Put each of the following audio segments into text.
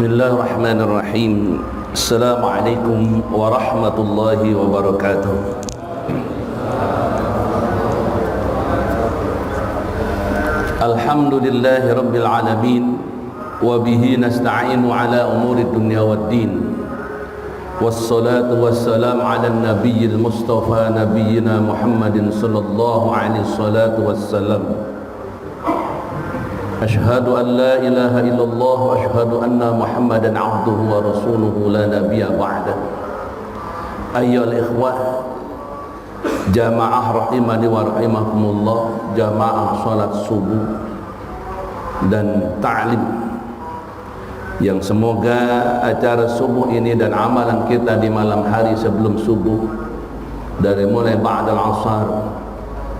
Bismillahirrahmanirrahim. Assalamualaikum warahmatullahi wabarakatuh. Alhamdulillahi rabbil alamin, wa bihi nasta'inu ala umuri dunya waddin. Wassalatu wassalamu ala nabiyyil mustafa nabiyyina Muhammadin sallallahu alaihi salatu wassalam. Ashhadu an la ilaha illallah wa ashhadu anna Muhammadan abduhu wa rasuluhu la nabiyya ba'da. Ayyuhal ikhwah, jamaah rahimani wa rahimakumullah, jamaah salat subuh dan ta'lim, yang semoga acara subuh ini dan amalan kita di malam hari sebelum subuh, dari mulai ba'dal asar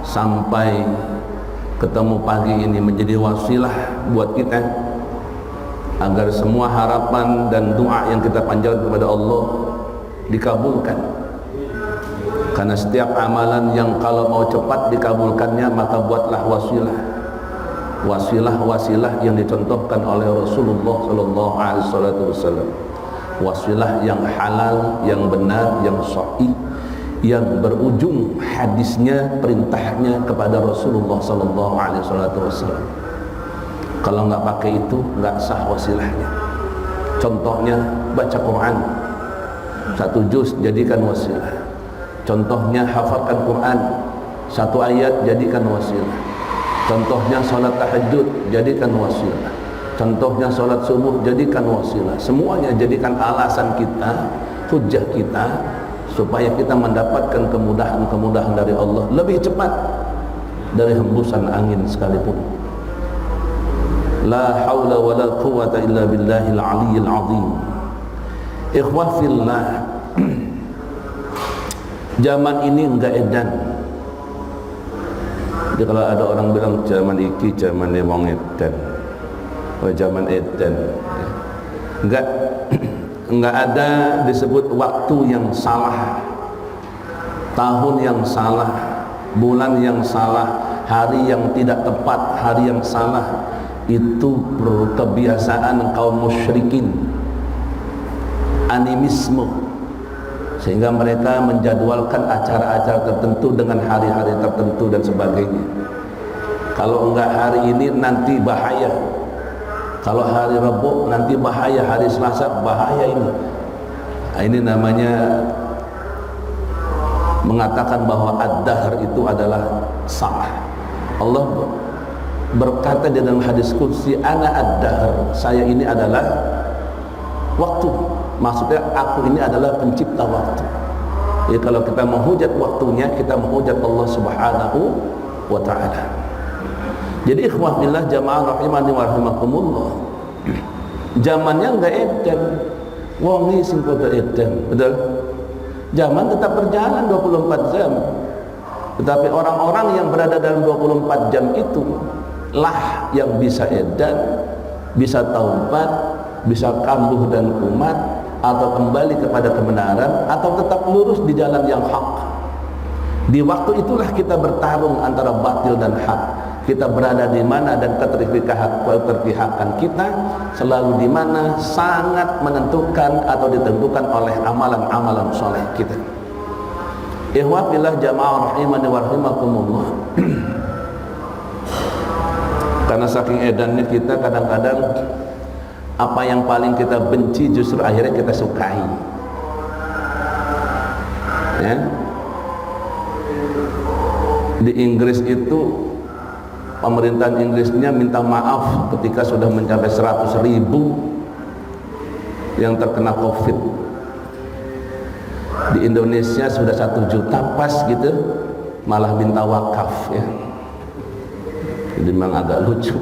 sampai ketemu pagi ini, menjadi wasilah buat kita agar semua harapan dan doa yang kita panjatkan kepada Allah dikabulkan. Karena setiap amalan yang kalau mau cepat dikabulkannya, maka buatlah wasilah. Wasilah yang dicontohkan oleh Rasulullah sallallahu alaihi wasallam. Wasilah yang halal, yang benar, yang sahih, yang berujung hadisnya, perintahnya kepada Rasulullah sallallahu alaihi wasallam. Kalau nggak pakai itu, nggak sah wasilahnya. Contohnya baca Quran, satu juz jadikan wasilah. Contohnya hafalkan Quran, satu ayat jadikan wasilah. Contohnya salat tahajud, jadikan wasilah. Contohnya salat subuh, jadikan wasilah. Semuanya jadikan alasan kita, hujjah kita, supaya kita mendapatkan kemudahan-kemudahan dari Allah lebih cepat dari hembusan angin sekalipun. La haula wa la quwwata illa billahil aliyyil azim. Ikhwah fillah, zaman ini enggak edan. Jadi kalau ada orang bilang zaman iki zaman wong edan, zaman edan, enggak ada disebut waktu yang salah, tahun yang salah, bulan yang salah, hari yang tidak tepat, hari yang salah. Itu kebiasaan kaum musyrikin, animisme, sehingga mereka menjadwalkan acara-acara tertentu dengan hari-hari tertentu dan sebagainya. Kalau enggak hari ini nanti bahaya, kalau hari Rabu nanti bahaya, hari Selasa bahaya ini. Nah, ini namanya mengatakan bahwa ad-dahr itu adalah salah. Allah berkata di dalam hadis qudsi, ana ad-dahr, saya ini adalah waktu. Maksudnya aku ini adalah pencipta waktu. Jadi kalau kita menghujat waktunya, kita menghujat Allah Subhanahu wa ta'ala. Jadi ikhwah billah, jamaah rahimani wa rahimakumullah, zamannya enggak edan, wongi sing padha edan, betul? Zaman tetap berjalan 24 jam. Tetapi orang-orang yang berada dalam 24 jam itu lah yang bisa edan, bisa taubat, bisa kambuh dan kumat, atau kembali kepada kebenaran, atau tetap lurus di jalan yang hak. Di waktu itulah kita bertarung antara batil dan hak. Kita berada di mana dan keterpihakan kita selalu di mana sangat menentukan atau ditentukan oleh amalan-amalan soleh kita. Ikhwah billah, jamaah rahimani wa rahimakumullah. Karena saking edannya kita, kadang-kadang apa yang paling kita benci justru akhirnya kita sukai. Ya. Di Inggris itu pemerintahan Inggrisnya minta maaf ketika sudah mencapai 100.000 yang terkena COVID. Di Indonesia sudah 1 juta pas gitu, malah minta wakaf ya. Jadi memang agak lucu.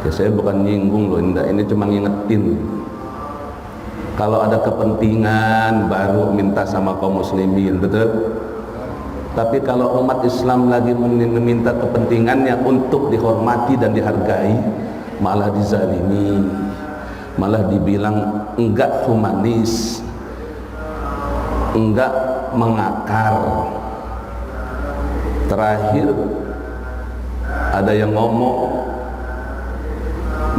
Ya, saya bukan nyinggung loh, ini cuma ngingetin. Kalau ada kepentingan baru minta sama kaum muslimin, betul? Tapi kalau umat Islam lagi meminta kepentingannya untuk dihormati dan dihargai, malah dizalimi, malah dibilang enggak humanis, enggak mengakar. Terakhir ada yang ngomong,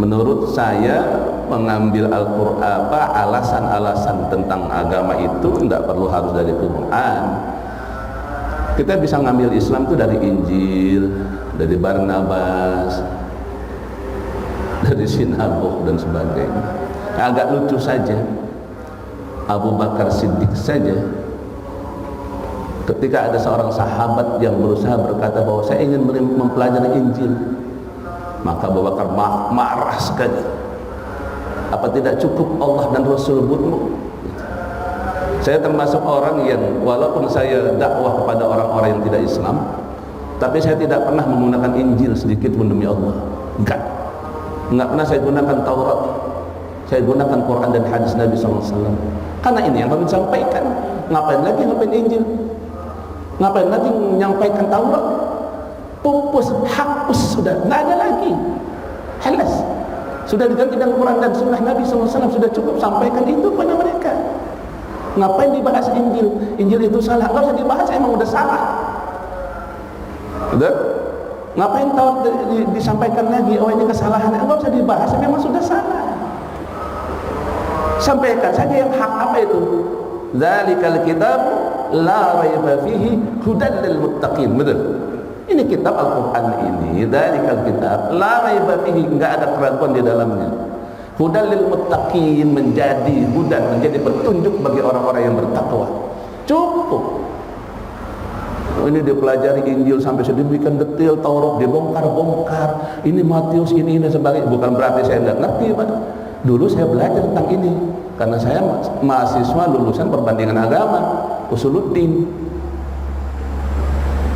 Menurut saya mengambil Al-Qur'an alasan-alasan tentang agama itu tidak perlu harus dari Quran. Kita bisa ngambil Islam itu dari Injil, dari Barnabas, dari sinagog dan sebagainya. Agak lucu saja, Abu Bakar Siddiq saja ketika ada seorang sahabat yang berusaha berkata bahwa saya ingin mempelajari Injil, maka Abu Bakar marah sekali. Apa tidak cukup Allah dan Rasul buatmu? Saya termasuk orang yang walaupun saya dakwah kepada orang-orang yang tidak Islam, tapi saya tidak pernah menggunakan Injil sedikit pun demi Allah. Enggak pernah saya gunakan Taurat. Saya gunakan Quran dan hadis Nabi SAW. Karena ini yang kami sampaikan. Ngapain Injil? Ngapain lagi menyampaikan Taurat? Pupus, hapus sudah, nggak ada lagi. Halas. Sudah diganti dengan Quran dan Sunnah Nabi SAW. Sudah cukup, sampaikan itu kepada mereka. Ngapain dibahas Injil? Injil itu salah, nggak usah dibahas, emang udah salah. Udah? Ngapain Taurat disampaikan lagi? Oh ini kesalahan, nggak usah dibahas, memang sudah salah. Sampaikan saja yang hak. Apa itu? Dzalikal kitab la raiba fihi hudan lil muttaqin. Betul? Ini kitab Al-Qur'an ini, dzalikal kitab la raiba fihi, enggak ada keraguan di dalamnya. Hudan lil muttaqin, menjadi hudan, menjadi petunjuk bagi orang-orang yang bertakwa. Cukup. Ini dipelajari Injil sampai sedemikian detail, Taurat dibongkar-bongkar. Ini Matius, ini sebagainya. Bukan berarti saya tidak ngerti, Pak. Dulu saya belajar tentang ini karena saya mahasiswa lulusan perbandingan agama, Usuluddin.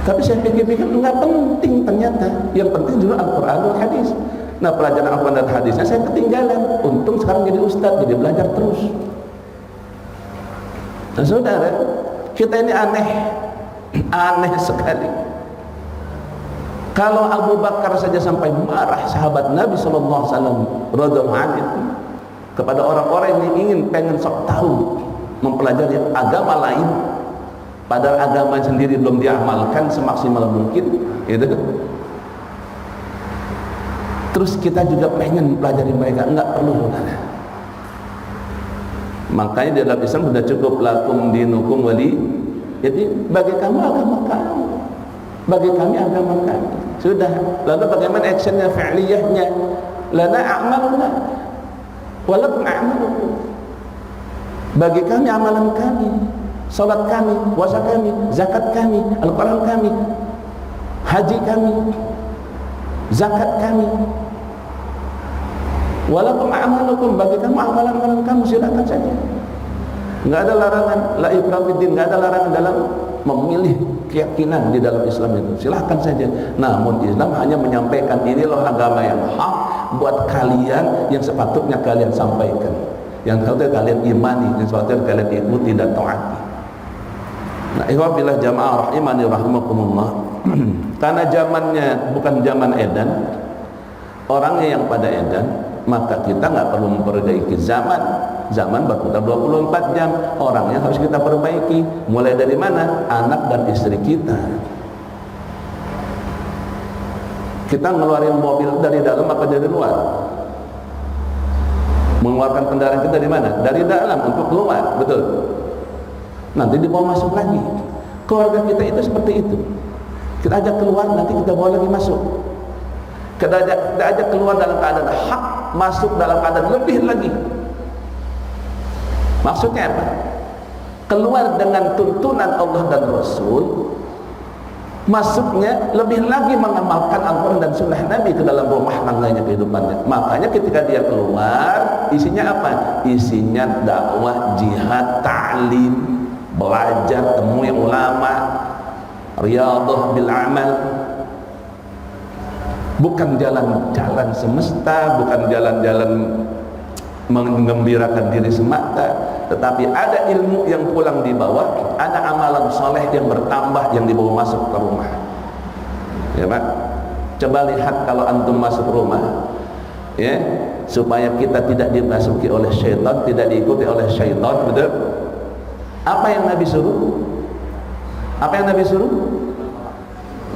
Tapi saya pikir-pikir enggak penting ternyata. Yang penting juga Al-Qur'an dan hadis. Nah, pelajaran Al-Qur'an dan hadisnya saya ketinggalan. Untung sekarang jadi ustaz, jadi belajar terus. Nah, saudara, kita ini aneh sekali. Kalau Abu Bakar saja sampai marah, sahabat Nabi SAW radhiyallahu anhu, kepada orang-orang yang pengen sok tahu, mempelajari agama lain, padahal agama sendiri belum diamalkan semaksimal mungkin, gitu. Terus kita juga pengen mempelajari mereka, enggak perlu. Makanya di dalam Islam sudah cukup lakum dinukum wali. Jadi bagi kamu agama kamu, bagi kami agama kami. Sudah. Lalu bagaimana actionnya, fi'liyahnya? Lana a'maluna walakum a'malukum. Bagi kami amalan kami, salat kami, puasa kami, zakat kami, Al-Quran kami, haji kami, zakat kami. Walakum a'malukum, bagi kamu amalan-amalan kamu, silakan saja. Enggak ada larangan, la ikrah fiddin, enggak ada larangan dalam memilih keyakinan di dalam Islam itu. Silahkan saja. Namun Islam hanya menyampaikan ini loh agama yang hak buat kalian, yang sepatutnya kalian sampaikan, yang sepatutnya kalian imani, yang sepatutnya kalian ikuti dan taati. Nah, ihwabillah jamaah rahimani rahimakumullah. Karena zamannya bukan zaman edan, orangnya yang pada edan, maka kita nggak perlu memperbaiki zaman berputar 24 jam. Orangnya harus kita perbaiki. Mulai dari mana? Anak dan istri kita. Kita ngeluarin mobil dari dalam apa dari luar? Mengeluarkan kendaraan kita dari mana? Dari dalam untuk keluar, betul. Nanti dibawa masuk lagi. Keluarga kita itu seperti itu. Kita ajak keluar, nanti kita bawa lagi masuk. Kita ajak keluar dalam keadaan hak, masuk dalam keadaan lebih lagi. Maksudnya apa? Keluar dengan tuntunan Allah dan Rasul, masuknya lebih lagi mengamalkan Al-Quran dan Sunnah Nabi ke dalam rumah tangganya, kehidupannya. Makanya ketika dia keluar, isinya apa? Isinya dakwah, jihad, ta'lim, belajar, temui ulama, riyadhah bil amal. Bukan jalan-jalan semesta, bukan jalan-jalan menggembirakan diri semata, tetapi ada ilmu yang pulang di bawah, ada amalan soleh yang bertambah yang dibawa masuk ke rumah. Ya Pak, coba lihat kalau antum masuk rumah, ya, supaya kita tidak dimasuki oleh syaitan, tidak diikuti oleh syaitan, betul? Apa yang Nabi suruh? Apa yang Nabi suruh?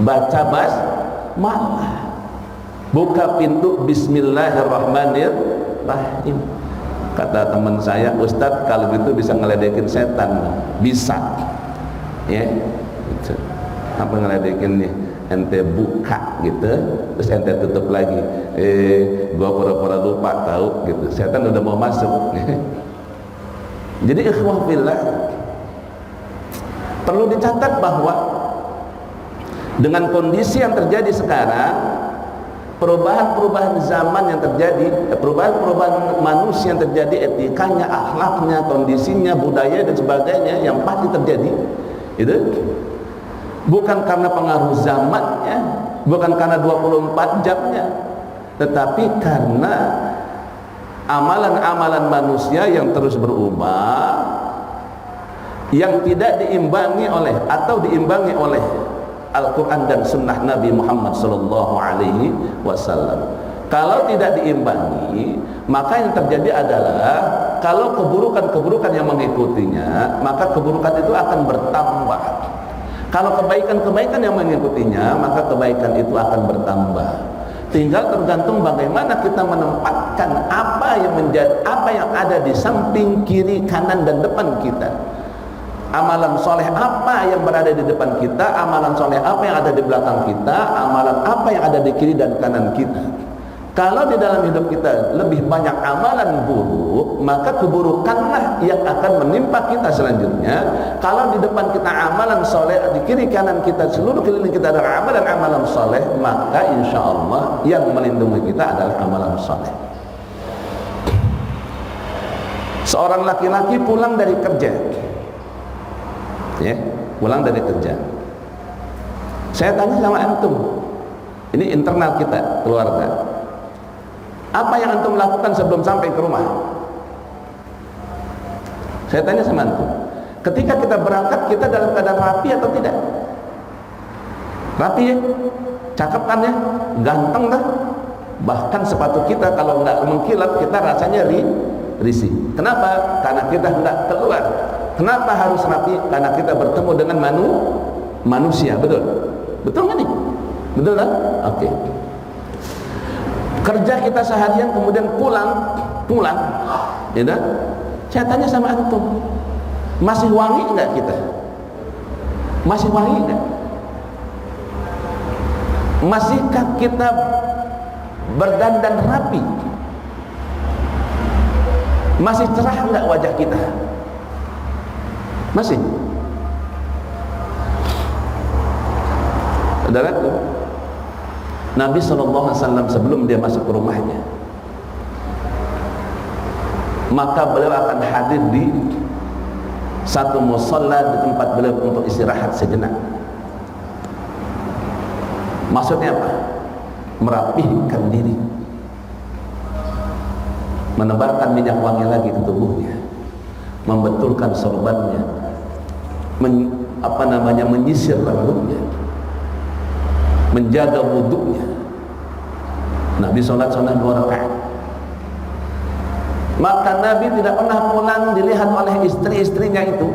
Baca basmalah. buka pintu bismillahirrahmanirrahim. Kata teman saya, Ustadz kalau gitu bisa ngeledekin setan. Bisa ya gitu. Apa ngeledekin nih, ente buka gitu terus ente tutup lagi, gua pura-pura lupa tahu gitu, setan udah mau masuk. Jadi ikhwah fillah, perlu dicatat bahwa dengan kondisi yang terjadi sekarang, perubahan-perubahan zaman yang terjadi, perubahan-perubahan manusia yang terjadi, etikanya, akhlaknya, kondisinya, budaya dan sebagainya yang pasti terjadi, itu bukan karena pengaruh zamannya, bukan karena 24 jamnya, tetapi karena amalan-amalan manusia yang terus berubah, yang tidak diimbangi oleh atau diimbangi oleh Al-Quran dan Sunnah Nabi Muhammad Sallallahu Alaihi Wasallam. Kalau tidak diimbangi, maka yang terjadi adalah kalau keburukan-keburukan yang mengikutinya, maka keburukan itu akan bertambah. Kalau kebaikan-kebaikan yang mengikutinya, maka kebaikan itu akan bertambah. Tinggal tergantung bagaimana kita menempatkan apa yang ada di samping, kiri, kanan dan depan kita. Amalan soleh apa yang berada di depan kita, amalan soleh apa yang ada di belakang kita, amalan apa yang ada di kiri dan kanan kita. Kalau di dalam hidup kita lebih banyak amalan buruk, maka keburukanlah yang akan menimpa kita selanjutnya. Kalau di depan kita amalan soleh, di kiri kanan kita, seluruh keliling kita adalah amalan soleh, maka insya Allah yang melindungi kita adalah amalan soleh. Seorang laki-laki pulang dari kerja, ya, pulang dari kerja. Saya tanya sama antum, ini internal kita, keluarga, apa yang antum lakukan sebelum sampai ke rumah? Saya tanya sama antum, ketika kita berangkat, kita dalam keadaan rapi atau tidak? Rapi ya? Cakep kan ya? Ganteng kan? Bahkan sepatu kita kalau nggak mengkilat, kita rasanya risih. Kenapa? Karena kita hendak keluar. Kenapa harus rapi? Karena kita bertemu dengan manusia, betul? Betul nggak nih? Betul kan? Oke. Kerja kita seharian kemudian pulang, ya kan? Saya tanya sama antum, masih wangi nggak kita? Masih wangi nggak? Masihkah kita berdandan rapi? Masih cerah nggak wajah kita? Masih? Saudaraku, Nabi SAW sebelum dia masuk ke rumahnya, maka beliau akan hadir di satu musalla di tempat beliau untuk istirahat sejenak. Maksudnya apa? Merapihkan diri, menebarkan minyak wangi lagi ke tubuhnya, membetulkan sorbannya, menyisir rambutnya, menjaga wudhunya. Nabi sholat 2 rakaat. Maka Nabi tidak pernah pulang dilihat oleh istri-istrinya itu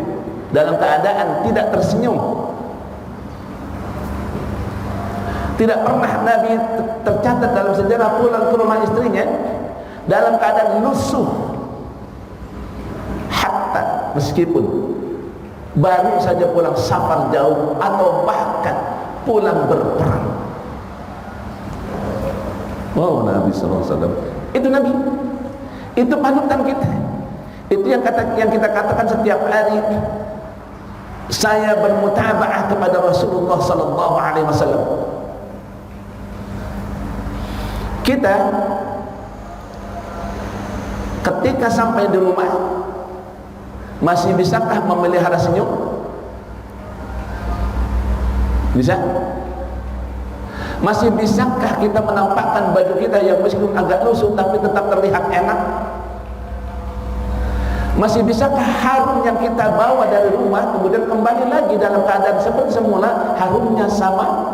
dalam keadaan tidak tersenyum. Tidak pernah Nabi tercatat dalam sejarah pulang ke rumah istrinya dalam keadaan lusuh, hatta meskipun baru saja pulang safar jauh atau bahkan pulang berperang. Wow, Nabi SAW. Itu Nabi, itu panutan kita. Itu yang kita katakan setiap hari. Saya bermutaba'ah kepada Rasulullah SAW. Kita ketika sampai di rumah, masih bisakah memelihara senyum? Bisa? Masih bisakah kita menampakkan baju kita yang meskipun agak lusuh tapi tetap terlihat enak? Masih bisakah harum yang kita bawa dari rumah kemudian kembali lagi dalam keadaan seperti semula, harumnya sama?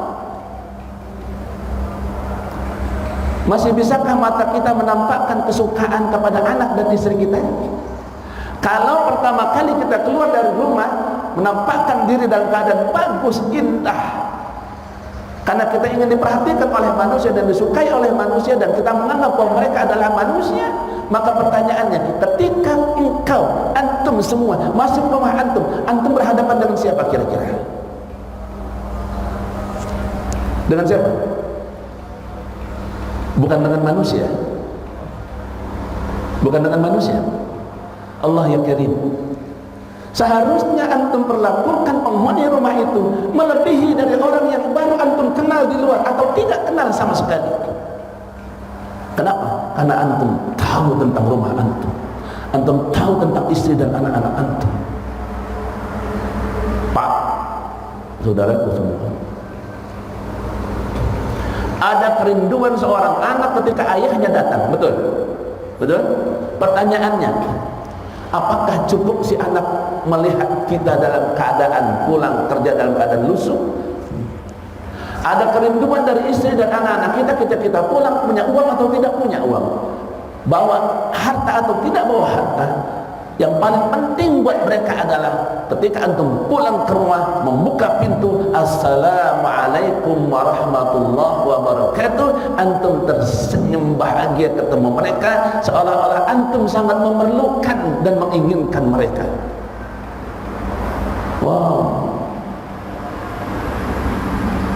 Masih bisakah mata kita menampakkan kesukaan kepada anak dan istri kita? Kalau pertama kali kita keluar dari rumah, menampakkan diri dalam keadaan bagus, indah, Karena kita ingin diperhatikan oleh manusia dan disukai oleh manusia, dan kita menganggap bahwa mereka adalah manusia. Maka pertanyaannya, ketika antum semua masuk rumah antum berhadapan dengan siapa kira-kira? Dengan siapa? Bukan dengan manusia. Bukan dengan manusia. Allah yang Karim. Seharusnya antum perlakukan penghuni rumah itu melebihi dari orang yang baru antum kenal di luar atau tidak kenal sama sekali. Kenapa? Karena antum tahu tentang rumah antum tahu tentang istri dan anak-anak antum. Pak, saudaraku semua, ada kerinduan seorang anak ketika ayahnya datang. Betul? Betul? Pertanyaannya, apakah cukup si anak melihat kita dalam keadaan pulang kerja dalam keadaan lusuh? Ada kerinduan dari istri dan anak-anak kita pulang, punya uang atau tidak punya uang, bawa harta atau tidak bawa harta. Yang paling penting buat mereka adalah ketika antum pulang ke rumah, membuka pintu, assalamualaikum warahmatullahi wabarakatuh, antum tersenyum bahagia ketemu mereka, seolah-olah antum sangat memerlukan dan menginginkan mereka. Wow.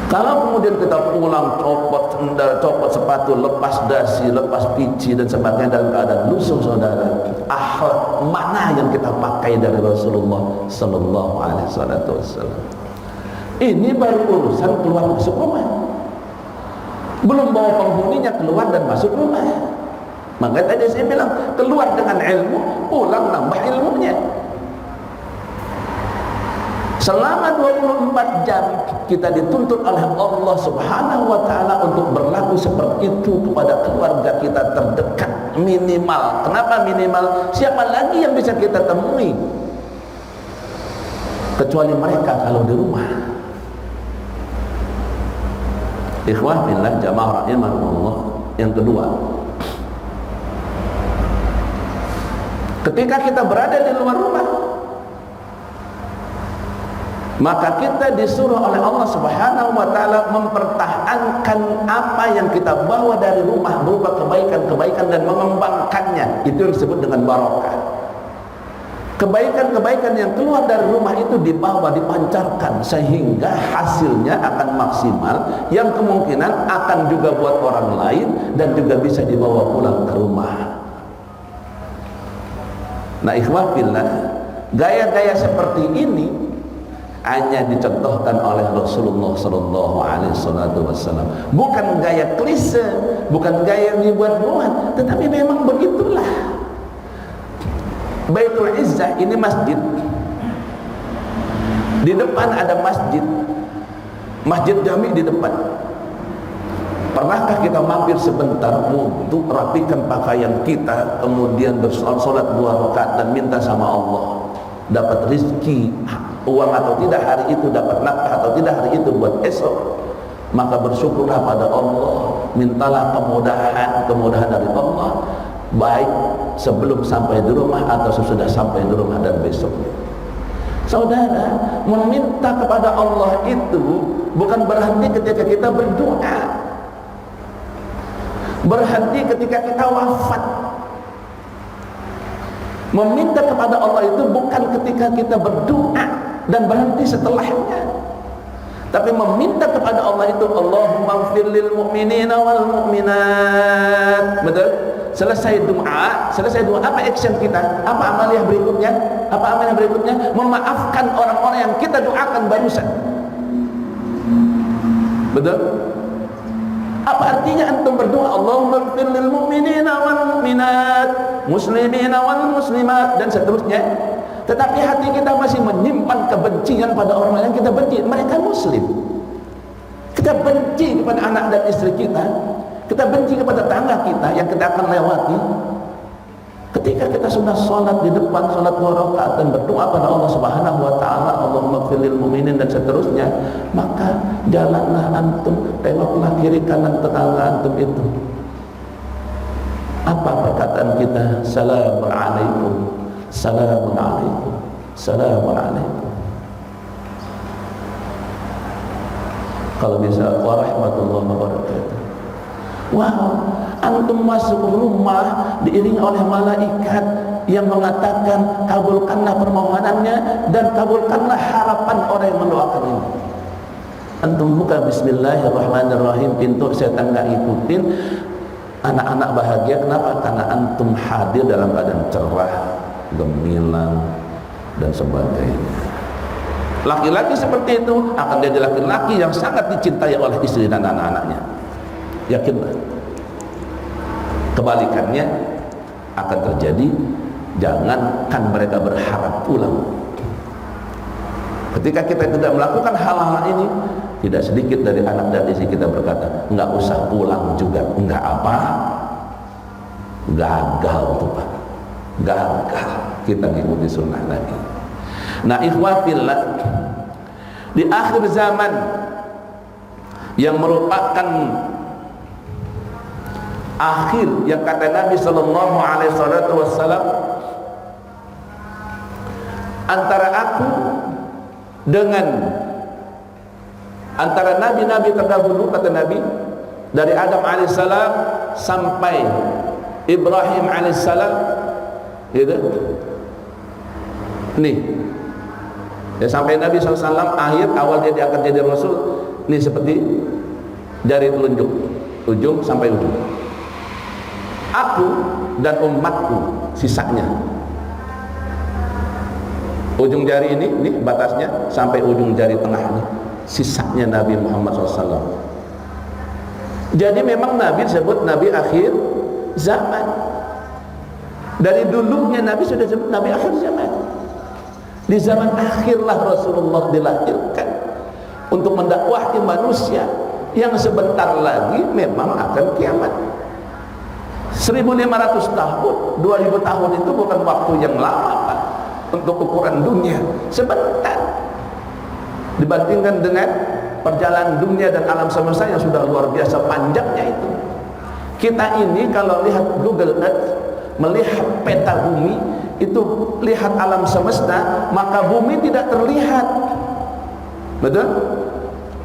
Kalau kemudian kita pulang copot sendal, copot sepatu, lepas dasi, lepas pici dan sebagainya dalam keadaan lusuh, saudara, akhlak mana yang kita pakai dari Rasulullah sallallahu alaihi wasallam? Ini baru urusan keluar masuk rumah, belum bawa penghuninya keluar dan masuk rumah. Maka tadi saya bilang, keluar dengan ilmu, pulang nambah ilmunya. Selama 24 jam kita dituntut oleh Allah Subhanahu wa ta'ala untuk berlaku seperti itu kepada keluarga kita terdekat minimal. Kenapa minimal? Siapa lagi yang bisa kita temui kecuali mereka kalau di rumah? Ikhwah billah jamaah rahimahullah. Yang kedua, ketika kita berada di luar rumah, maka kita disuruh oleh Allah Subhanahu wa ta'ala mempertahankan apa yang kita bawa dari rumah berupa kebaikan-kebaikan dan mengembangkannya. Itu yang disebut dengan barokah. Kebaikan-kebaikan yang keluar dari rumah itu dibawa, dipancarkan sehingga hasilnya akan maksimal, yang kemungkinan akan juga buat orang lain dan juga bisa dibawa pulang ke rumah. Nah, ikhwah fillah, gaya-gaya seperti ini hanya dicontohkan oleh Rasulullah sallallahu alaihi wasallam. Bukan gaya klise, bukan gaya yang dibuat-buat, tetapi memang begitulah. Baitul Izzah ini masjid. Di depan ada masjid. Masjid Jami di depan. Pernahkah kita mampir sebentar untuk rapikan pakaian kita, kemudian bersolat 2 rakaat dan minta sama Allah dapat rezeki, uang atau tidak hari itu, dapat nafkah atau tidak hari itu buat esok? Maka bersyukurlah pada Allah, mintalah kemudahan dari Allah, baik sebelum sampai di rumah atau sesudah sampai di rumah dan besok. Saudara, meminta kepada Allah itu bukan berhenti ketika kita berdoa, berhenti ketika kita wafat. Meminta kepada Allah itu bukan ketika kita berdoa dan berhenti setelahnya, tapi meminta kepada Allah itu Allahumma ighfir lil mu'minina wal mu'minat. Betul? Selesai doa, apa action kita? Apa amaliyah berikutnya? Memaafkan orang-orang yang kita doakan barusan. Betul? Apa artinya antum berdoa Allahumma ighfir lil mu'minina wal mu'minat, muslimina wal muslimat dan seterusnya, tetapi hati kita masih menyimpan kebencian pada orang yang kita benci? Mereka muslim, kita benci kepada anak dan istri kita benci kepada tangga kita yang kita akan lewati. Ketika kita sudah sholat di depan, sholat 2 rakaat dan berdoa pada Allah Subhanahu wa ta'ala, Allahumma ighfir lil mu'minin dan seterusnya, maka jalanlah antum, tengoklah kiri kanan tetangga antum itu. Apa perkataan kita? Assalamualaikum, assalamualaikum, assalamualaikum. Kalau bisa, warahmatullahi wabarakatuh. Wow, antum masuk rumah diiringi oleh malaikat yang mengatakan kabulkanlah permohonannya dan kabulkanlah harapan orang yang mendoakan ini. Antum buka bismillahirrahmanirrahim, pintu setan nggak ngikutin, anak-anak bahagia. Kenapa? Karena antum hadir dalam keadaan cerah, gemilang dan sebagainya. Laki-laki seperti itu akan jadi laki-laki yang sangat dicintai oleh istri dan anak-anaknya. Yakinlah. Kebalikannya akan terjadi. Jangankan mereka berharap pulang. Ketika kita tidak melakukan hal-hal ini, tidak sedikit dari anak dan istri kita berkata, nggak usah pulang juga. Nggak apa, gagal tuh Pak, gagal kita mengikuti sunnah Nabi. Nah, ikhwafillah, di akhir zaman yang merupakan akhir yang kata Nabi sallallahu alaihi wasallam, antara aku dengan antara nabi-nabi terdahulu, kata Nabi, dari Adam alaihissalam sampai Ibrahim alaihissalam, gitu. Nih, ya, sampai Nabi SAW akhir awal dia diangkat jadi Rasul, nih seperti jari telunjuk, ujung sampai ujung. Aku dan umatku sisanya. Ujung jari ini batasnya sampai ujung jari tengah ini, sisanya Nabi Muhammad SAW. Jadi memang Nabi disebut Nabi akhir zaman. Dari dulunya Nabi sudah disebut Nabi akhir zaman. Di zaman akhirlah Rasulullah dilahirkan untuk mendakwahi manusia yang sebentar lagi memang akan kiamat. 1500 tahun, 2000 tahun itu bukan waktu yang lama Pak, untuk ukuran dunia, sebentar dibandingkan dengan perjalanan dunia dan alam semesta yang sudah luar biasa panjangnya itu. Kita ini kalau lihat Google Earth, melihat peta bumi itu, lihat alam semesta, maka bumi tidak terlihat, betul?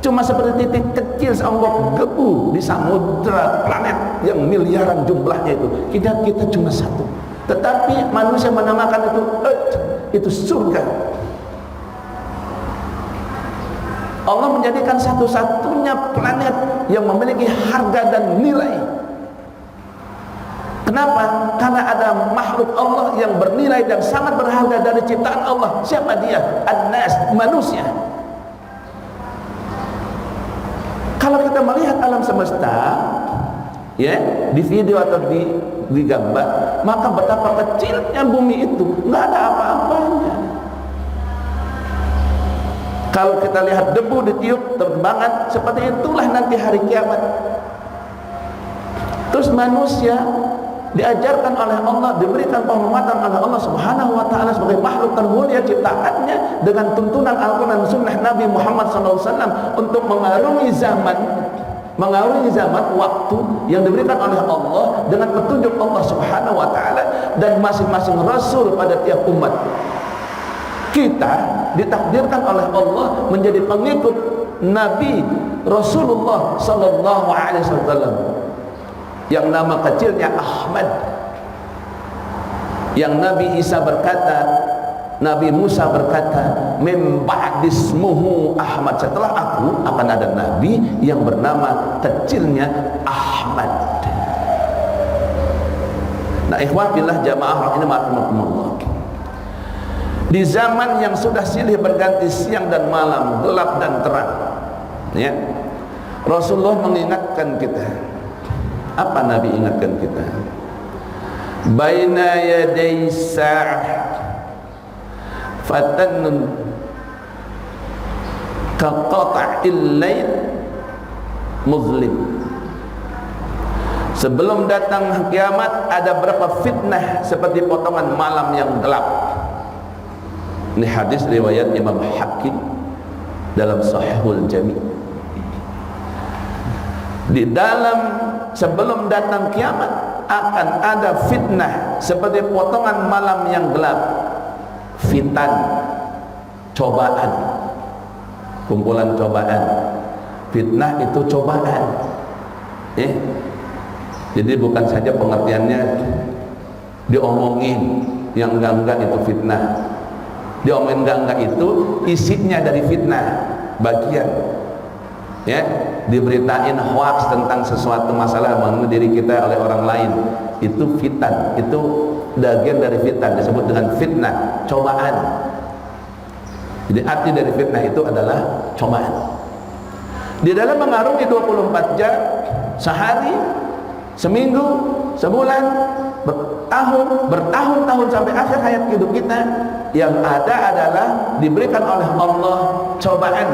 Cuma seperti titik kecil seonggok gebu di samudra planet yang miliaran jumlahnya itu. Kita cuma satu, tetapi manusia menamakan itu Earth, itu surga. Allah menjadikan satu-satunya planet yang memiliki harga dan nilai. Kenapa? Karena ada makhluk Allah yang bernilai dan sangat berharga dari ciptaan Allah. Siapa dia? An-nas, manusia. Kalau kita melihat alam semesta, ya, di video atau di gambar, maka betapa kecilnya bumi itu, nggak ada apa-apanya. Kalau kita lihat debu ditiup terbangan, seperti itulah nanti hari kiamat. Terus manusia diajarkan oleh Allah, diberikan penghormatan oleh Allah Subhanahu wa taala sebagai makhluk termulia ciptaannya dengan tuntunan Al-Qur'an dan sunnah Nabi Muhammad SAW untuk mengarungi zaman waktu yang diberikan oleh Allah dengan petunjuk Allah Subhanahu wa taala dan masing-masing rasul pada tiap umat. Kita ditakdirkan oleh Allah menjadi pengikut Nabi Rasulullah sallallahu alaihi wasallam yang nama kecilnya Ahmad, yang Nabi Isa berkata, Nabi Musa berkata, min ba'dismuhu Ahmad, setelah aku akan ada nabi yang bernama kecilnya Ahmad. Nah, ikhwatillah jamaah ini ma'akumullah, di zaman yang sudah silih berganti siang dan malam, gelap dan terang, ya, Rasulullah mengingatkan kita. Apa Nabi ingatkan kita? Baina yaday sa'ah fatanun kaqata'il lail muzlim. Sebelum datang kiamat ada berapa fitnah seperti potongan malam yang gelap. Ini hadis riwayat Imam Hakim dalam Sahihul Jami'. Di dalam sebelum datang kiamat akan ada fitnah seperti potongan malam yang gelap, fitan, cobaan, kumpulan cobaan, Fitnah itu cobaan. Jadi bukan saja pengertiannya diomongin yang enggak itu fitnah. Diomongin enggak itu isinya dari fitnah, bagian. Ya, diberitain hoax tentang sesuatu masalah mengenai diri kita oleh orang lain, itu fitan, itu bagian dari fitan, disebut dengan fitnah, cobaan. Jadi arti dari fitnah itu adalah cobaan. Di dalam mengarungi 24 jam, sehari, seminggu, sebulan, bertahun-tahun sampai akhir hayat hidup kita, yang ada adalah diberikan oleh Allah cobaan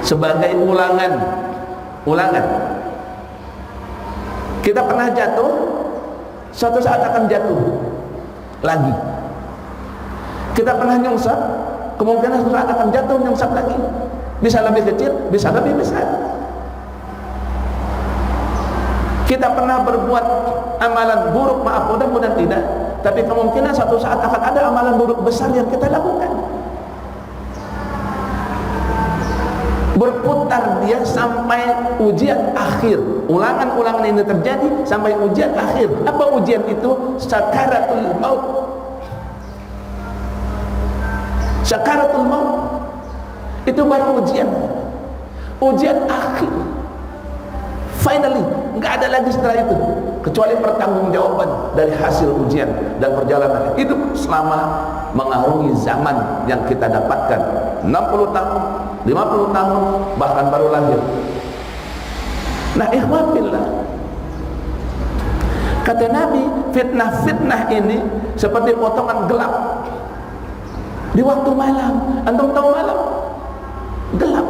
sebagai ulangan. Kita pernah jatuh, suatu saat akan jatuh lagi. Kita pernah nyungsep, kemungkinan suatu saat akan jatuh nyungsep lagi. Bisa lebih kecil, bisa lebih besar. Kita pernah berbuat amalan buruk, maaf, mudah-mudahan tidak, tapi kemungkinan suatu saat akan ada amalan buruk besar yang kita lakukan. Berputar dia sampai ujian akhir. Ulangan-ulangan ini terjadi sampai ujian akhir. Apa ujian itu? Sakaratul maut. Sakaratul maut itu baru ujian akhir. Finally, nggak ada lagi setelah itu kecuali pertanggungjawaban dari hasil ujian dan perjalanan hidup selama mengarungi zaman yang kita dapatkan 60 tahun, 50 tahun, bahkan baru lahir. Nah, ikhwafillah, kata Nabi, fitnah ini seperti potongan gelap di waktu malam. Antum tahu malam? Gelap.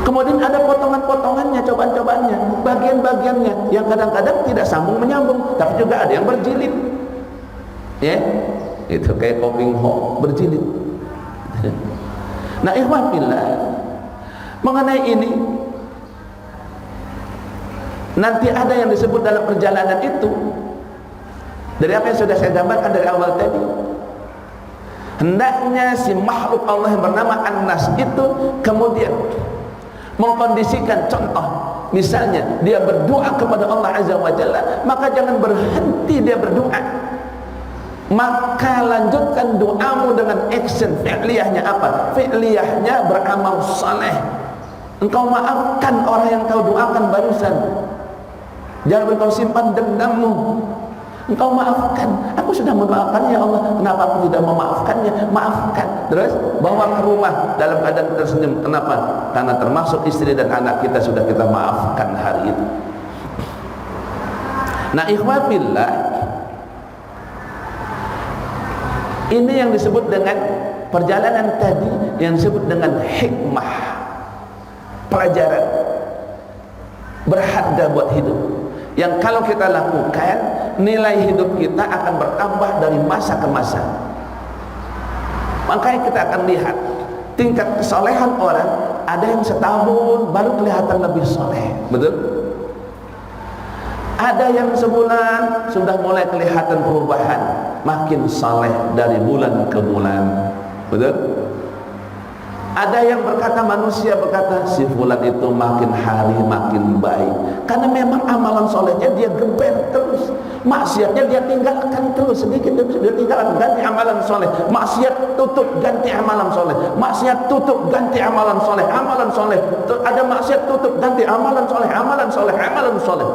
Kemudian ada potongan-potongannya, cobaan-cobaannya, bagian-bagiannya yang kadang-kadang tidak sambung menyambung, tapi juga ada yang berjilid. Ya, itu kayak koping ho, berjilid. Nah, ikhwan fillah, mengenai ini nanti ada yang disebut dalam perjalanan itu, dari apa yang sudah saya gambarkan dari awal tadi, hendaknya si makhluk Allah yang bernama An-Nas itu kemudian mengkondisikan contoh, misalnya dia berdoa kepada Allah Azza wa Jalla, maka jangan berhenti dia berdoa, maka lanjutkan doamu dengan action. Fi'liyahnya apa? Fi'liyahnya beramal saleh. Engkau maafkan orang yang kau doakan barusan, jangan engkau simpan dendammu. Engkau maafkan, aku sudah mendoakannya ya Allah, kenapa aku tidak memaafkannya? Maafkan. Terus bawa ke rumah dalam keadaan tersenyum. Kenapa? Karena termasuk istri dan anak kita sudah kita maafkan hari itu. Nah, ikhwafillah, ini yang disebut dengan perjalanan tadi, yang disebut dengan hikmah, pelajaran berharga buat hidup, yang kalau kita lakukan nilai hidup kita akan bertambah dari masa ke masa. Makanya kita akan lihat tingkat kesolehan orang, ada yang setahun baru kelihatan lebih soleh, betul? Ada yang sebulan sudah mulai kelihatan perubahan, makin soleh dari bulan ke bulan, betul? Ada yang berkata, manusia berkata, si fulan itu makin hari makin baik, karena memang amalan solehnya dia geber terus, maksiatnya dia tinggalkan terus, sedikit demi sedikit dia tinggalkan, ganti amalan soleh, maksiat tutup ganti amalan soleh, maksiat tutup ganti amalan soleh, amalan soleh, ada maksiat tutup ganti amalan soleh, amalan soleh, amalan soleh.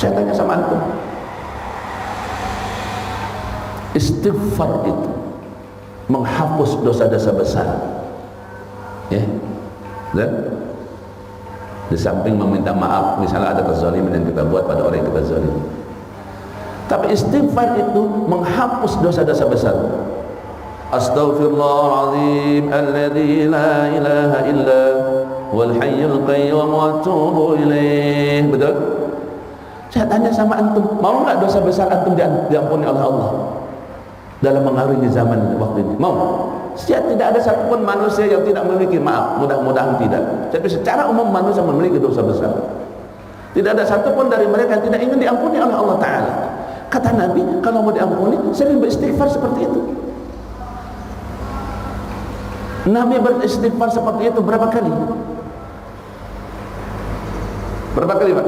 Saya tanya sama antum, istighfar itu menghapus dosa-dosa besar, ya, dan di samping meminta maaf misalnya ada kezaliman yang kita buat pada orang yang kita zalim, tapi istighfar itu menghapus dosa-dosa besar. Astaghfirullahaladzim alladzi la ilaha illa wal hayyul qayyum wa atubu ilaih. Betul? Saya tanya sama antum, mau nggak dosa besar antum diampuni oleh Allah dalam mengarungi zaman waktu ini? Mau? Tidak ada satupun manusia yang tidak memiliki maaf, mudah-mudahan tidak. Tapi secara umum manusia memiliki dosa besar. Tidak ada satupun dari mereka yang tidak ingin diampuni oleh Allah Ta'ala. Kata Nabi, kalau mau diampuni, sering beristighfar seperti itu. Nabi beristighfar seperti itu berapa kali? Berapa kali, Pak?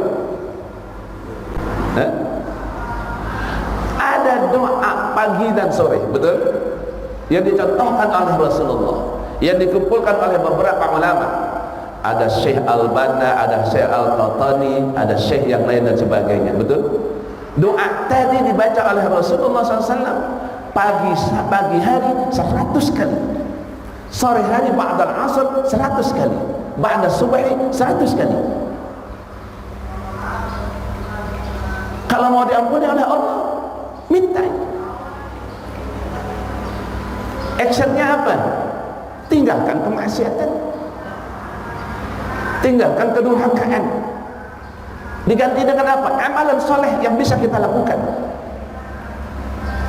Ada doa pagi dan sore, betul? Yang dicontohkan oleh Rasulullah, yang dikumpulkan oleh beberapa ulama. Ada Syekh Al-Banna, ada Syekh Al-Qatani, ada Syekh yang lain dan sebagainya, betul? Doa tadi dibaca oleh Rasulullah SAW pagi hari 100 kali, sore hari ba'dal asr 100 kali, ba'da subahi 100 kali. Kalau mau diampuni oleh Allah, minta. Actionnya apa? Tinggalkan kemaksiatan, tinggalkan kedurhakaan. Diganti dengan apa? Amalan soleh yang bisa kita lakukan.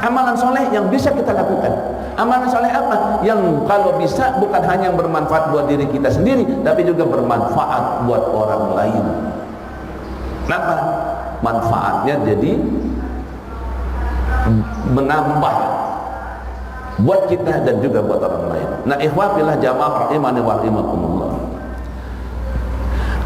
Amalan soleh yang bisa kita lakukan. Amalan soleh apa? Yang kalau bisa bukan hanya bermanfaat buat diri kita sendiri, tapi juga bermanfaat buat orang lain. Kenapa? Manfaatnya jadi menambah buat kita dan juga buat orang lain. Nah, ikhwafillah jamaah rahimani wa rahimakumullah.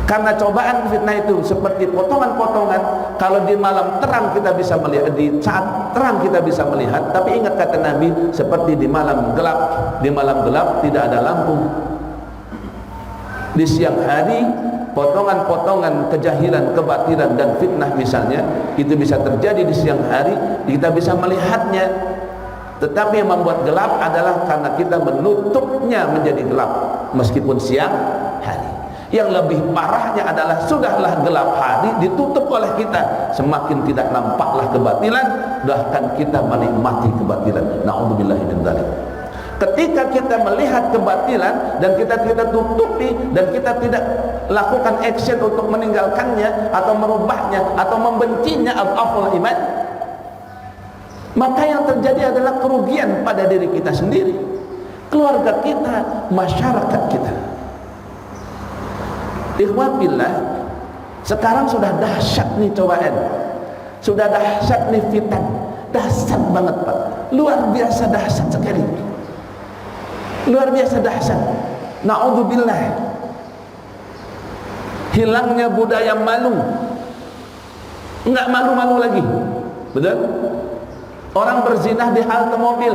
Karena cobaan fitnah itu seperti potongan-potongan. Kalau di malam terang kita bisa melihat, di saat terang kita bisa melihat, tapi ingat kata Nabi, seperti di malam gelap. Di malam gelap tidak ada lampu. Di siang hari potongan-potongan kejahilan, kebatilan dan fitnah misalnya, itu bisa terjadi di siang hari, kita bisa melihatnya. Tetapi yang membuat gelap adalah karena kita menutupnya menjadi gelap meskipun siang hari. Yang lebih parahnya adalah sudahlah gelap hari ditutup oleh kita, semakin tidak nampaklah kebatilan, bahkan kita menikmati kebatilan. Na'udzubillahi min dzalik. Ketika kita melihat kebatilan dan kita tutupi dan kita tidak lakukan action untuk meninggalkannya atau merubahnya atau membencinya, al-aful iman, maka yang terjadi adalah kerugian pada diri kita sendiri, keluarga kita, masyarakat kita. Ikhwatillah, sekarang sudah dahsyat nih cobaan, sudah dahsyat nih fitan, dahsyat banget Pak, luar biasa dahsyat sekali, luar biasa dahsyat. Na'udzubillah, hilangnya budaya malu, enggak malu-malu lagi, betul? Orang berzinah di halte mobil,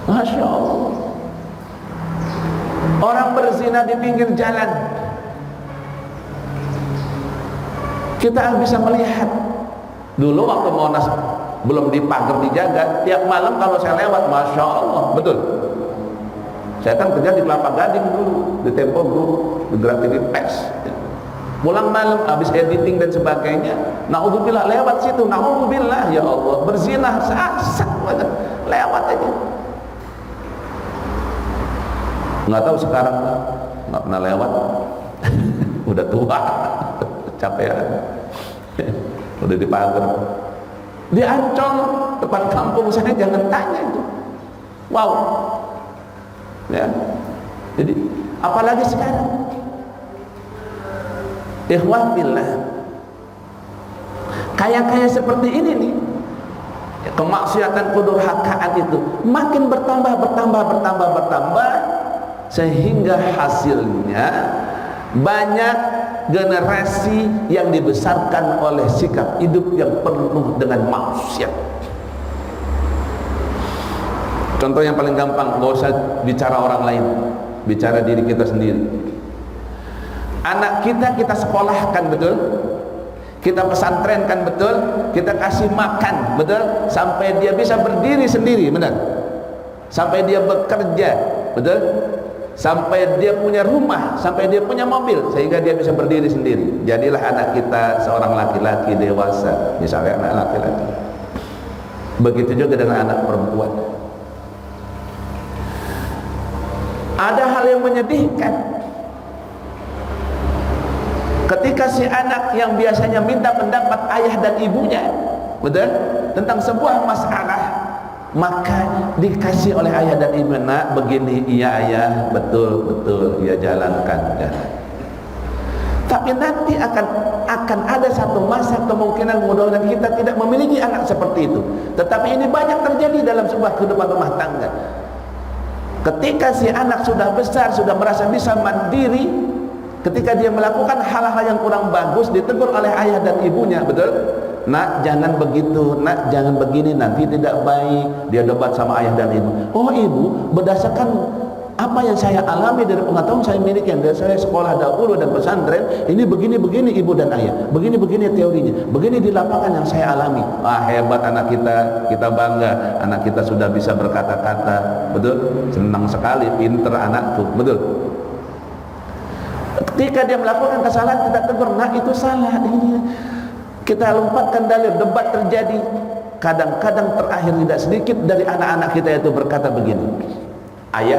Masya Allah. Orang berzina di pinggir jalan, kita bisa melihat. Dulu waktu Monas belum dipagar dijaga, tiap malam kalau saya lewat, Masya Allah, betul. Saya kan kerja di Kelapa Gading dulu, di Tempo Group, di Gerak TV Pers. Pulang malam, habis editing dan sebagainya, na'udzubillah lewat situ, na'udzubillah, ya Allah, berzina, sak banget, lewat aja. Nggak tahu sekarang, nggak pernah lewat. Udah tua, capean, udah dipagar. Di Ancol, depan kampung saya, jangan tanya itu. Wow, ya. Jadi apalagi sekarang, ikhwatillah, kayak seperti ini nih, kemaksiatan, kedurhakaan itu makin bertambah, sehingga hasilnya banyak generasi yang dibesarkan oleh sikap hidup yang penuh dengan maksiat. Contoh yang paling gampang, gak usah bicara orang lain, bicara diri kita sendiri. Anak kita sekolahkan, betul? Kita pesantrenkan, betul? Kita kasih makan, betul? Sampai dia bisa berdiri sendiri, benar? Sampai dia bekerja, betul? Sampai dia punya rumah, sampai dia punya mobil, sehingga dia bisa berdiri sendiri. Jadilah anak kita seorang laki-laki dewasa, misalnya anak laki-laki. Begitu juga dengan anak perempuan. Ada hal yang menyedihkan ketika si anak yang biasanya minta pendapat ayah dan ibunya, betul, tentang sebuah masalah, maka dikasih oleh ayah dan ibu, nak begini, iya ayah, betul, ya jalankan ya. Tapi nanti akan ada satu masa kemungkinan mudah-mudahan kita tidak memiliki anak seperti itu. Tetapi ini banyak terjadi dalam sebuah kehidupan rumah tangga. Ketika si anak sudah besar, sudah merasa bisa mandiri, ketika dia melakukan hal-hal yang kurang bagus, ditegur oleh ayah dan ibunya, betul? Nak, jangan begitu, nak, jangan begini, nanti tidak baik. Dia debat sama ayah dan ibu. Oh ibu, berdasarkan apa yang saya alami dari pengetahuan saya miliki, yang dari saya sekolah dahulu dan pesantren, ini begini-begini ibu dan ayah, begini-begini teorinya, begini di lapangan yang saya alami. Ah, hebat anak kita bangga, anak kita sudah bisa berkata-kata, betul? Senang sekali, pinter anakku, betul? Ketika dia melakukan kesalahan, kita tegur, nak itu salah, ini kita lompatkan dalil, debat terjadi. Kadang-kadang terakhir tidak sedikit dari anak-anak kita itu berkata begini, ayah,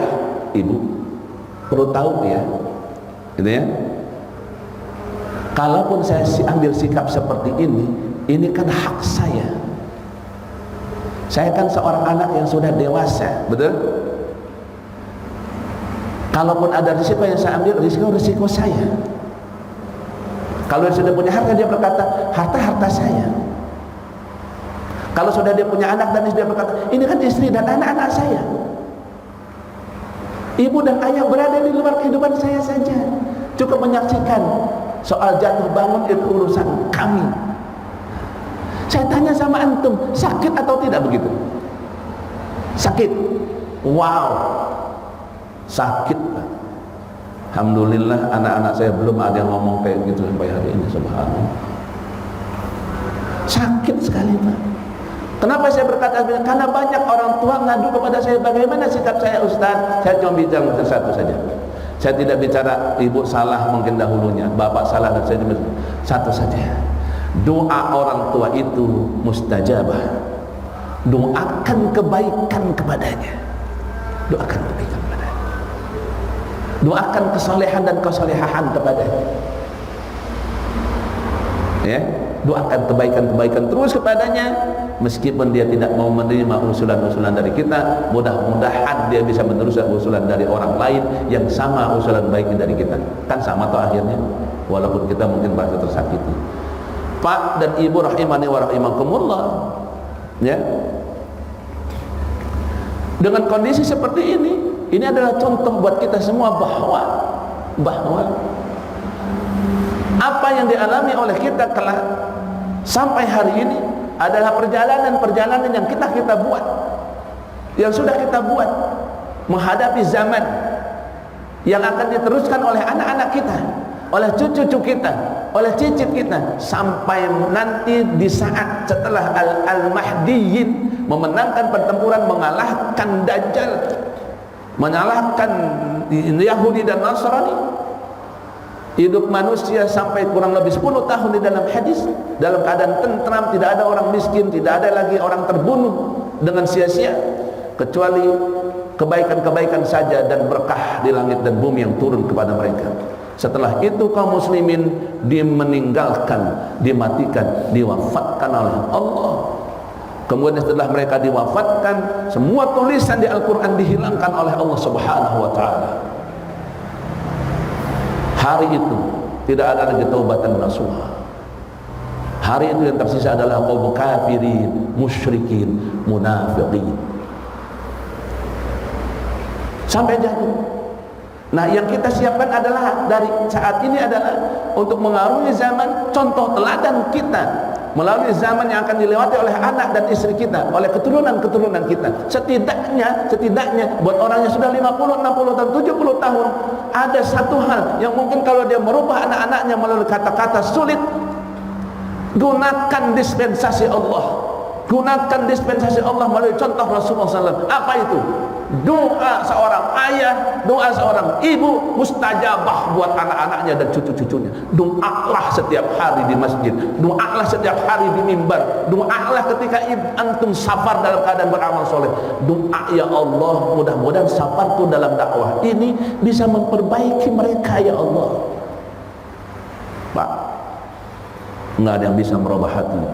ibu, perlu tahu ya, gitu ya, kalaupun saya ambil sikap seperti ini kan hak saya. Saya kan seorang anak yang sudah dewasa, betul? Kalaupun ada risiko yang saya ambil, risiko saya. Kalau dia sudah punya harta, dia berkata, harta saya. Kalau sudah dia punya anak dan istri, dia berkata, ini kan istri dan anak-anak saya. Ibu dan ayah berada di luar kehidupan saya saja, cukup menyaksikan. Soal jatuh bangun itu urusan kami. Saya tanya sama antum, sakit atau tidak begitu? Sakit. Wow, sakit. Alhamdulillah anak-anak saya belum ada yang ngomong kayak gitu sampai hari ini, subhanallah. Sakit sekali Pak. Kenapa saya berkata? Karena banyak orang tua ngadu kepada saya, bagaimana sikap saya Ustaz? Saya cuma bicara satu saja. Saya tidak bicara ibu salah mungkin dahulunya, bapak salah, dan saya cuma satu saja. Doa orang tua itu mustajabah. Doakan kebaikan kepadanya. Doakan kebaikan kepadanya. Doakan kesolehan dan kesolehahan kepadanya. Ya, doakan kebaikan-kebaikan terus kepadanya, meskipun dia tidak mau menerima usulan-usulan dari kita. Mudah-mudahan dia bisa meneruskan usulan dari orang lain yang sama usulan baiknya dari kita. Kan sama toh akhirnya, walaupun kita mungkin merasa tersakiti. Pak dan ibu rahimani wa rahimakumullah, ya, dengan kondisi seperti ini adalah contoh buat kita semua bahwa apa yang dialami oleh kita kelak sampai hari ini adalah perjalanan-perjalanan yang kita buat, yang sudah kita buat menghadapi zaman yang akan diteruskan oleh anak-anak kita, oleh cucu-cucu kita, oleh cicit kita, sampai nanti di saat setelah al-Mahdiyin memenangkan pertempuran, mengalahkan Dajjal, mengalahkan Yahudi dan Nasrani. Hidup manusia sampai kurang lebih 10 tahun di dalam hadis, dalam keadaan tentram, tidak ada orang miskin, tidak ada lagi orang terbunuh dengan sia-sia, kecuali kebaikan-kebaikan saja dan berkah di langit dan bumi yang turun kepada mereka. Setelah itu kaum muslimin dimeninggalkan, dimatikan, diwafatkan oleh Allah. Kemudian setelah mereka diwafatkan, semua tulisan di Al-Quran dihilangkan oleh Allah Subhanahu wa ta'ala. Hari itu tidak ada lagi taubatan nasuha. Hari itu yang tersisa adalah kaum kafirin, musyrikin, munafiqin. Sampai jatuh. Nah, yang kita siapkan adalah dari saat ini adalah untuk mengarungi zaman, contoh teladan kita melalui zaman yang akan dilewati oleh anak dan istri kita, oleh keturunan-keturunan kita. Setidaknya buat orang yang sudah 50, 60 tahun, 70 tahun, ada satu hal yang mungkin kalau dia merubah anak-anaknya melalui kata-kata sulit, gunakan dispensasi Allah. Gunakan dispensasi Allah melalui contoh Rasulullah SAW. Apa itu? Doa seorang ayah, doa seorang ibu mustajabah buat anak-anaknya dan cucu-cucunya. Doalah setiap hari di masjid, doalah setiap hari di mimbar, doalah ketika antum safar dalam keadaan beramal soleh. Doa, ya Allah, mudah-mudahan safarku dalam dakwah ini bisa memperbaiki mereka, ya Allah. Pak, nggak ada yang bisa merubah hati,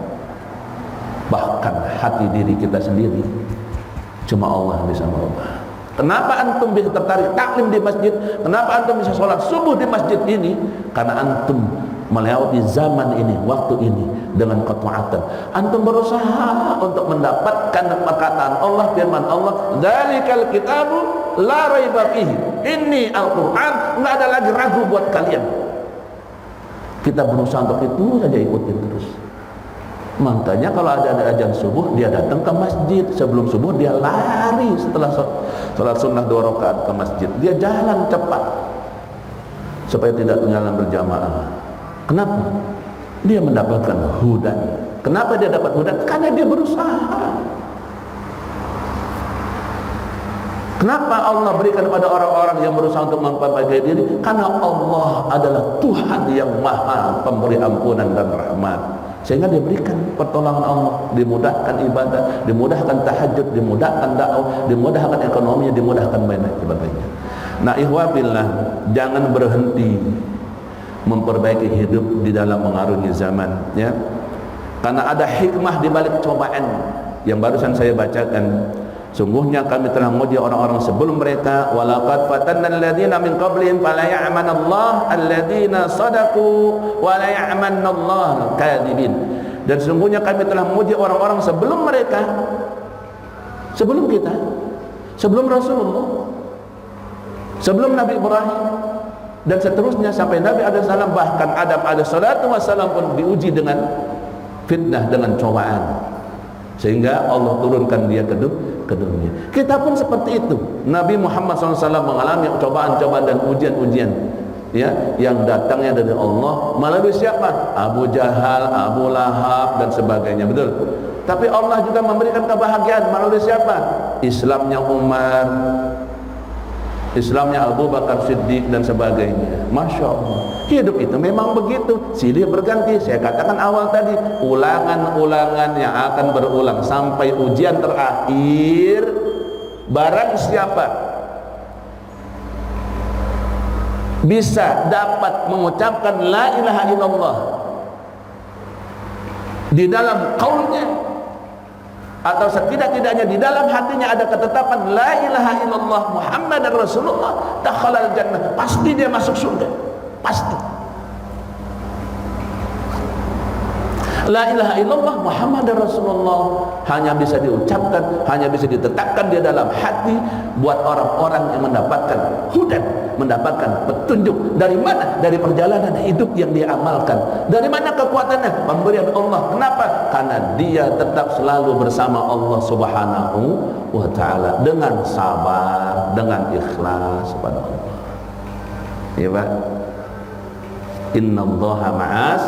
bahkan hati diri kita sendiri cuma Allah yang bisa merubah. Kenapa antum bisa tertarik taklim di masjid? Kenapa antum bisa sholat subuh di masjid ini? Karena antum melewati zaman ini, waktu ini dengan ketaatan. Antum berusaha untuk mendapatkan perkataan Allah, firman Allah, "Dzalikal kitabu la raiba fihi. Ini Al-Quran, nggak ada lagi ragu buat kalian. Kita berusaha untuk itu saja, ikutin terus. Makanya kalau ada azan subuh, dia datang ke masjid. Sebelum subuh dia lari, setelah sholat sunnah 2 rakaat ke masjid. Dia jalan cepat supaya tidak jalan berjamaah. Kenapa? Dia mendapatkan hudan. Kenapa dia dapat hudan? Karena dia berusaha. Kenapa Allah berikan kepada orang-orang yang berusaha untuk memperbaiki diri? Karena Allah adalah Tuhan yang maha pemberi ampunan dan rahmat, sehingga dia berikan pertolongan Allah, dimudahkan ibadah, dimudahkan tahajud, dimudahkan dakwah, dimudahkan ekonomi, dimudahkan banyak sebagainya. Nah, ikhwatillah, jangan berhenti memperbaiki hidup di dalam mengarungi zaman, ya. Karena ada hikmah di balik cobaan yang barusan saya bacakan. Sungguhnya kami telah menguji orang-orang sebelum mereka, walaqad fatanna alladziina min qablihim fala ya'manallahu alladziina shadaqu wa la ya'manallahu kadhibin. Dan sungguhnya kami telah menguji orang-orang sebelum mereka, sebelum kita, sebelum Rasulullah, sebelum Nabi Ibrahim, dan seterusnya sampai Nabi alaihi salam, bahkan Adam alaihi salatu wassalam pun diuji dengan fitnah, dengan cobaan, sehingga Allah turunkan dia ke dunia. Kita pun seperti itu. Nabi Muhammad SAW mengalami cobaan-cobaan dan ujian-ujian, ya, yang datangnya dari Allah melalui siapa? Abu Jahal, Abu Lahab dan sebagainya, betul. Tapi Allah juga memberikan kebahagiaan melalui siapa? Islamnya Umar, Islamnya Abu Bakar Siddiq dan sebagainya. Masya Allah, hidup itu memang begitu, silih berganti. Saya katakan awal tadi, ulangan-ulangan yang akan berulang sampai ujian terakhir. Barang siapa bisa dapat mengucapkan la ilaha illallah di dalam qaulnya, atau setidak-tidaknya di dalam hatinya ada ketetapan la ilaha illallah Muhammadar Rasulullah, dakhalal jannah, pasti dia masuk surga, pasti. La ilaha illallah Muhammadar Rasulullah hanya bisa diucapkan, hanya bisa ditetapkan di dalam hati buat orang-orang yang mendapatkan hudan, mendapatkan petunjuk. Dari mana? Dari perjalanan hidup yang dia amalkan. Dari mana kekuatannya? Pemberian Allah. Kenapa? Karena dia tetap selalu bersama Allah Subhanahu wa ta'ala, dengan sabar, dengan ikhlas kepada Allah. Ya Pak, innallaha ma'as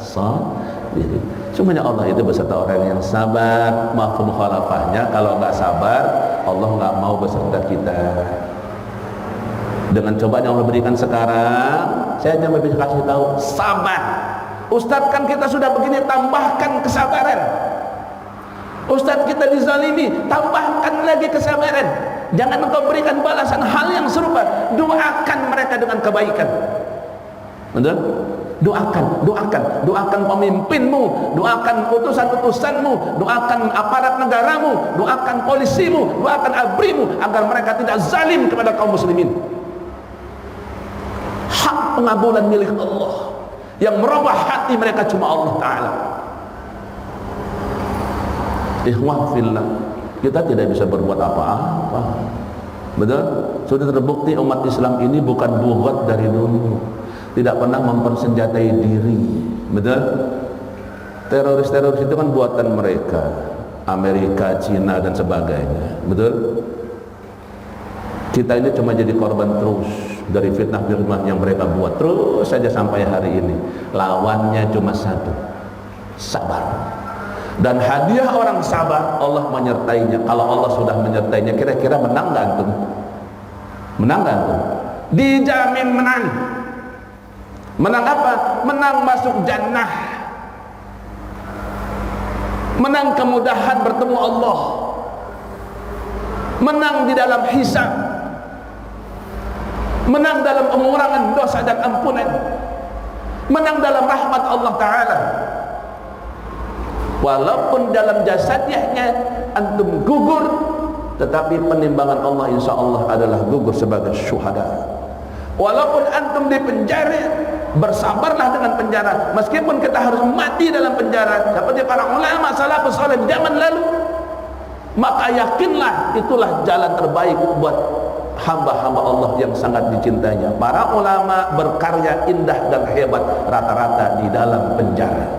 sabirin. Semuanya Allah itu beserta orang yang sabar. Mafhum khalafahnya, kalau nggak sabar, Allah nggak mau beserta kita. Dengan cobaan yang Allah berikan sekarang, saya hanya bisa kasih tahu, sabar. Ustadz, kan kita sudah begini, tambahkan kesabaran. Ustadz, kita dizalimi, tambahkan lagi kesabaran. Jangan engkau berikan balasan hal yang serupa, doakan mereka dengan kebaikan. Betul? Doakan pemimpinmu, doakan utusan-utusanmu, doakan aparat negaramu, doakan polisimu, doakan abrimu agar mereka tidak zalim kepada kaum muslimin. Hak pengabulan milik Allah, yang merubah hati mereka cuma Allah Ta'ala. Ikhwah fillah, kita tidak bisa berbuat apa-apa. Betul? Sudah terbukti umat Islam ini bukan bughat dari dulu, tidak pernah mempersenjatai diri. Betul? Teroris-teroris itu kan buatan mereka, Amerika, Cina dan sebagainya. Betul? Kita ini cuma jadi korban terus dari fitnah-fitnah yang mereka buat terus saja sampai hari ini. Lawannya cuma satu, sabar. Dan hadiah orang sabar, Allah menyertainya. Kalau Allah sudah menyertainya, kira-kira menang nggak antum? Menang nggak antum? Dijamin menang. Menang apa? Menang masuk jannah, menang kemudahan bertemu Allah, menang di dalam hisab, menang dalam pengurangan dosa dan ampunan, menang dalam rahmat Allah Ta'ala. Walaupun dalam jasadnya antum gugur, tetapi penimbangan Allah insya Allah adalah gugur sebagai syuhada. Walaupun antum di penjara, bersabarlah dengan penjara, meskipun kita harus mati dalam penjara seperti para ulama salafus saleh zaman lalu, maka yakinlah itulah jalan terbaik buat hamba-hamba Allah yang sangat dicintainya. Para ulama berkarya indah dan hebat rata-rata di dalam penjara.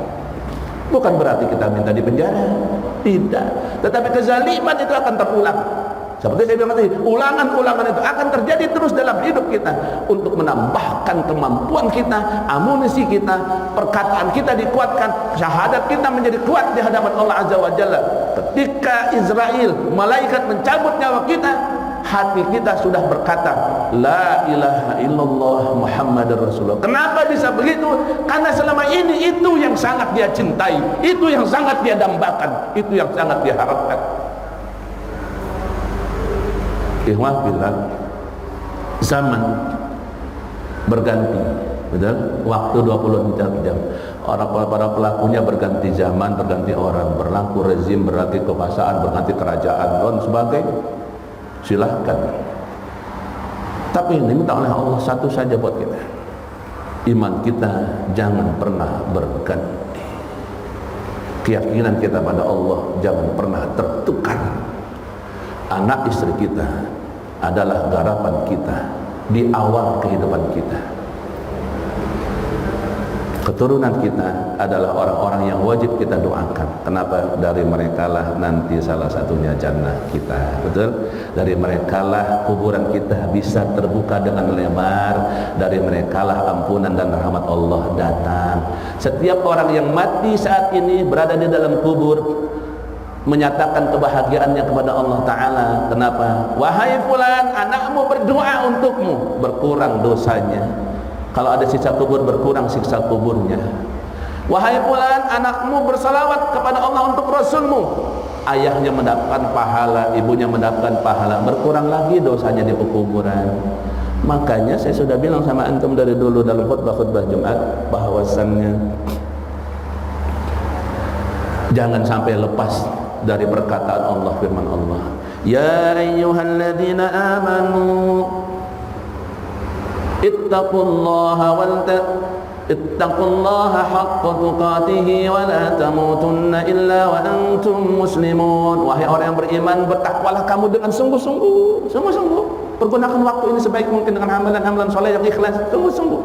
Bukan berarti kita minta di penjara, tidak, tetapi kezaliman itu akan terulang. Seperti saya bilang tadi, ulangan-ulangan itu akan terjadi terus dalam hidup kita. Untuk menambahkan kemampuan kita, amunisi kita, perkataan kita dikuatkan, syahadat kita menjadi kuat di hadapan Allah Azza wa Jalla. Ketika Israel, malaikat mencabut nyawa kita, hati kita sudah berkata, La ilaha illallah Muhammadur Rasulullah. Kenapa bisa begitu? Karena selama ini itu yang sangat dia cintai, itu yang sangat dia dambakan, itu yang sangat dia harapkan. Ikhwah billah, zaman berganti, betul? Waktu 24 jam. Para pelakunya berganti zaman, berganti orang, berlaku rezim, berganti kekuasaan, berganti kerajaan dan sebagainya. Silahkan. Tapi ini minta oleh Allah satu saja buat kita. Iman kita jangan pernah berganti. Keyakinan kita pada Allah jangan pernah tertukar. Anak istri kita adalah garapan kita di awal kehidupan kita. Keturunan kita adalah orang-orang yang wajib kita doakan. Kenapa? Dari merekalah nanti salah satunya jannah kita. Betul? Dari merekalah kuburan kita bisa terbuka dengan lebar. Dari merekalah ampunan dan rahmat Allah datang. Setiap orang yang mati saat ini berada di dalam kubur menyatakan kebahagiaannya kepada Allah Ta'ala. Kenapa? Wahai fulan, anakmu berdoa untukmu, berkurang dosanya. Kalau ada sisa kubur, berkurang siksa kuburnya. Wahai fulan, anakmu bersalawat kepada Allah untuk Rasulmu, ayahnya mendapatkan pahala, ibunya mendapatkan pahala, berkurang lagi dosanya di pekuburan. Makanya saya sudah bilang sama antum dari dulu dalam khutbah-khutbah Jumat, bahwasannya jangan sampai lepas dari perkataan Allah, firman Allah, ya ayyuhalladzina amanu ittaqullaha haqqa tuqatih wa la tamutunna illa wa antum muslimun. Wahai orang yang beriman, bertakwalah kamu dengan sungguh-sungguh, pergunakan waktu ini sebaik mungkin dengan amalan-amalan soleh yang ikhlas, sungguh-sungguh.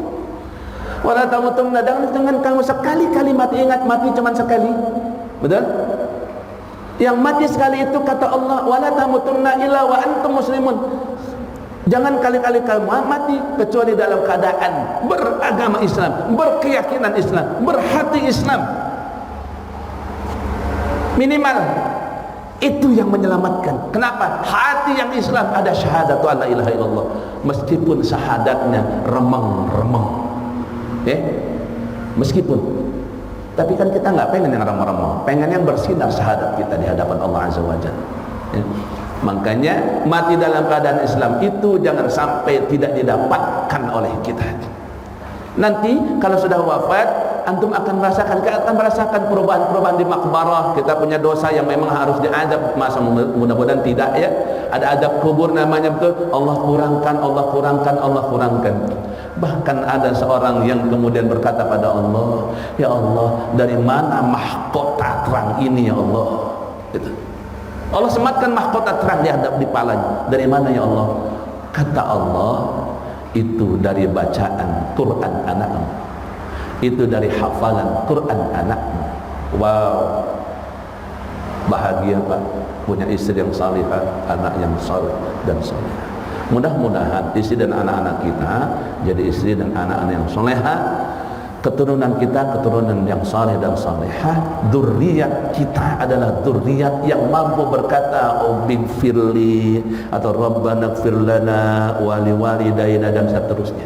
Wa la tamutunna, dengan kamu sekali-kali mati, ingat mati cuma sekali, betul? Yang mati sekali itu kata Allah, wala tamutunna illa wa antum muslimun. Jangan kali-kali kamu mati kecuali dalam keadaan beragama Islam, berkeyakinan Islam, berhati Islam. Minimal itu yang menyelamatkan. Kenapa? Hati yang Islam ada syahadatu alla ilaha illallah, meskipun syahadatnya remeng-remeng. Meskipun. Tapi kan kita nggak pengen yang remeh-remeh, pengen yang bersinar syahadat kita di hadapan Allah Azza wa Jalla. Makanya mati dalam keadaan Islam itu jangan sampai tidak didapatkan oleh kita. Nanti kalau sudah wafat, antum akan merasakan perubahan-perubahan di makbarah. Kita punya dosa yang memang harus diadab, masa mudah-mudahan tidak ya. Ada adab kubur namanya, betul. Allah kurangkan. Bahkan ada seorang yang kemudian berkata pada Allah, ya Allah, dari mana mahkota terang ini ya Allah? Gitu. Allah sematkan mahkota terang di palanya. Dari mana ya Allah? Kata Allah, itu dari bacaan Quran anakmu, itu dari hafalan Quran anakmu. Wow, bahagia Pak, punya istri yang salihah, anak yang saleh dan salihah. Mudah-mudahan istri dan anak-anak kita jadi istri dan anak-anak yang salehah, keturunan kita keturunan yang saleh dan salehah, dzurriyyat kita adalah dzurriyyat yang mampu berkata Rabbi firli atau Rabbana ighfir lana wa liwalidayna dan seterusnya.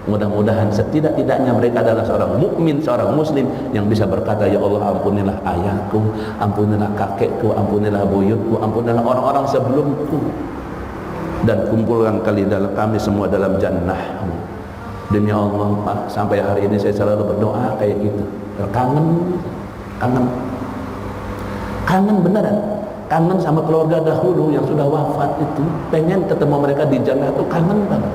Mudah-mudahan setidak-tidaknya mereka adalah seorang mukmin, seorang muslim yang bisa berkata, ya Allah, ampunilah ayahku, ampunilah kakekku, ampunilah buyutku, ampunilah orang-orang sebelumku, dan kumpulkan kami semua dalam jannah. Demi Allah Pak, sampai hari ini saya selalu berdoa kayak gitu. Kangen beneran, kangen sama keluarga dahulu yang sudah wafat itu, pengen ketemu mereka di jannah itu, kangen banget.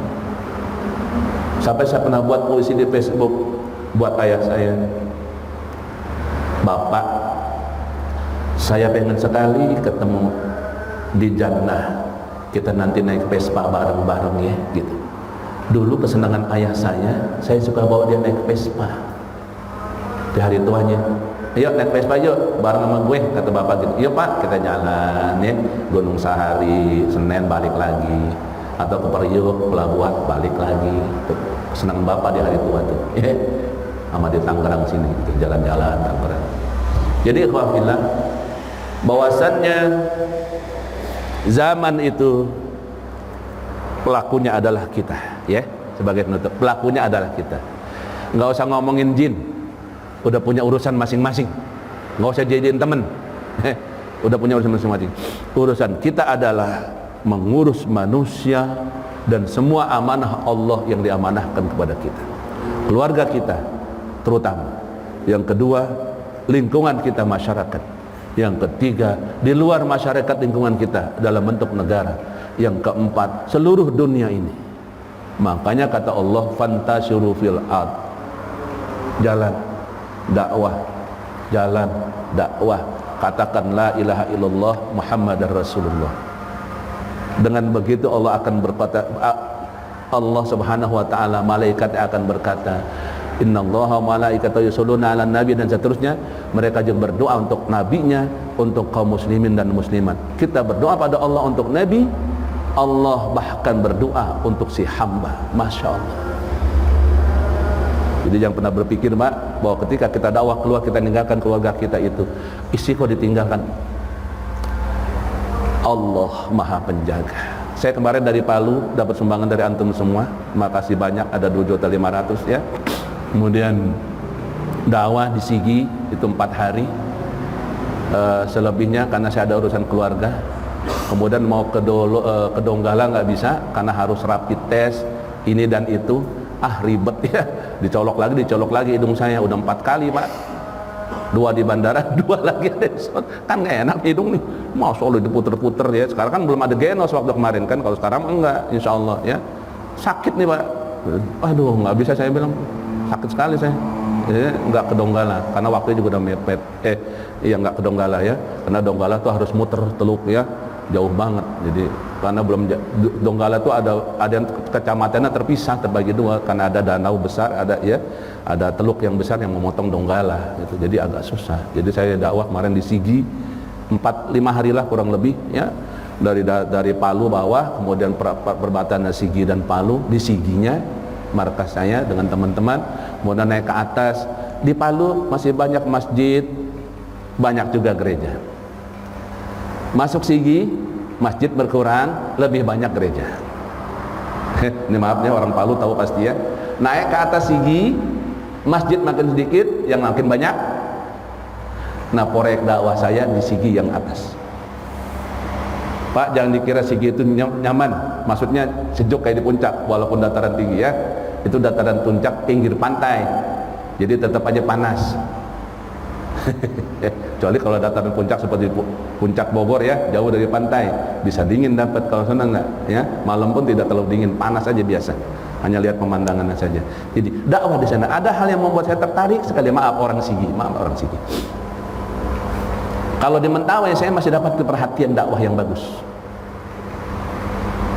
Sampai saya pernah buat puisi di Facebook buat ayah saya, Bapak, saya pengen sekali ketemu di jannah kita nanti naik Vespa bareng-bareng ya gitu. Dulu kesenangan ayah saya suka bawa dia naik Vespa di hari tuanya. Ayo naik Vespa yuk bareng sama gue, kata bapak gitu. Iya pak, kita jalan ya, Gunung Sahari, Senen balik lagi, atau ke Priuk, Pelabuhan balik lagi. Tuh, kesenangan bapak di hari tua tuh ya. Sama di Tangerang sini gitu, jalan-jalan Tangerang. Jadi ikhwafillah, bahwasannya zaman itu pelakunya adalah kita ya, sebagai penutup, pelakunya adalah kita. Nggak usah ngomongin jin, udah punya urusan masing-masing. Nggak usah jadiin temen, udah punya urusan masing-masing. Urusan kita adalah mengurus manusia dan semua amanah Allah yang diamanahkan kepada kita, keluarga kita terutama. Yang kedua, lingkungan kita masyarakat. Yang ketiga, di luar masyarakat lingkungan kita dalam bentuk negara. Yang keempat, seluruh dunia ini. Makanya kata Allah, fantashiru fil ard, jalan dakwah, jalan dakwah, katakan la ilaha illallah Muhammadar Rasulullah. Dengan begitu Allah akan berkata, Allah subhanahu wa ta'ala, malaikatnya akan berkata, innallaha malaikatahu yusholluna 'alan nabi, dan seterusnya. Mereka juga berdoa untuk nabinya, untuk kaum muslimin dan muslimat. Kita berdoa pada Allah untuk nabi, Allah bahkan berdoa untuk si hamba. Masya Allah. Jadi jangan pernah berpikir Mbak, bahwa ketika kita dakwah keluar, kita meninggalkan keluarga kita itu, isi kok ditinggalkan. Allah maha penjaga. Saya kemarin dari Palu dapat sumbangan dari antum semua, terima kasih banyak, ada 2.500.000 ya. Kemudian dakwah di Sigi itu 4 hari, selebihnya karena saya ada urusan keluarga. Kemudian mau ke Donggala nggak bisa karena harus rapid test ini dan itu, ribet ya, dicolok lagi hidung saya, udah 4 kali Pak, 2 di bandara, 2 lagi ada kan nggak enak hidung nih, Masya Allah diputer-puter ya. Sekarang kan belum ada genos waktu kemarin kan, kalau sekarang enggak, insya Allah ya. Sakit nih Pak, aduh nggak bisa, saya bilang sakit sekali saya ya, nggak ke Donggala karena waktunya juga udah mepet. Nggak ke Donggala ya, karena Donggala tuh harus muter Teluk ya, jauh banget. Jadi karena belum, Donggala tuh ada yang kecamatannya terpisah, terbagi 2 karena ada danau besar, ada teluk yang besar yang memotong Donggala gitu. Jadi agak susah. Jadi saya dakwah kemarin di Sigi 4-5 hari lah kurang lebih ya, dari Palu bawah, kemudian perbatasan Sigi dan Palu. Di Siginya markas saya dengan teman-teman, kemudian naik ke atas. Di Palu masih banyak masjid, banyak juga gereja. Masuk Sigi, masjid berkurang, lebih banyak gereja. Ini maafnya orang Palu tahu pasti ya. Naik ke atas Sigi, masjid makin sedikit, yang makin banyak. Nah, proyek dakwah saya di Sigi yang atas. Pak, jangan dikira Sigi itu nyaman, maksudnya sejuk kayak di puncak, walaupun dataran tinggi ya. Itu dataran puncak pinggir pantai, jadi tetap aja panas. Kecuali kalau dataran puncak seperti puncak Bogor ya, jauh dari pantai, bisa dingin dapat. Kalau sana enggak ya, malam pun tidak terlalu dingin, panas aja biasa, hanya lihat pemandangannya saja. Jadi dakwah di sana ada hal yang membuat saya tertarik sekali. Maaf orang Sigi. Kalau di Mentawai saya masih dapat perhatian dakwah yang bagus,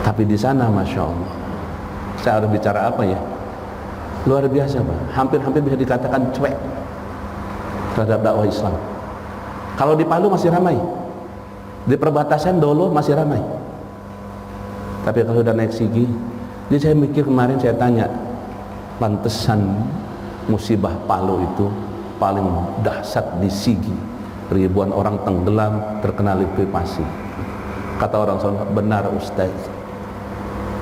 tapi di sana Masya Allah, saya harus bicara apa ya, luar biasa Pak, hampir bisa dikatakan cuek terhadap dakwah Islam. Kalau di Palu masih ramai, di perbatasan Dolo masih ramai, tapi kalau udah naik Sigi, jadi saya mikir kemarin, saya tanya, pantesan musibah Palu itu paling dahsyat di Sigi, ribuan orang tenggelam terkena likuifaksi. Kata orang sana, benar Ustaz,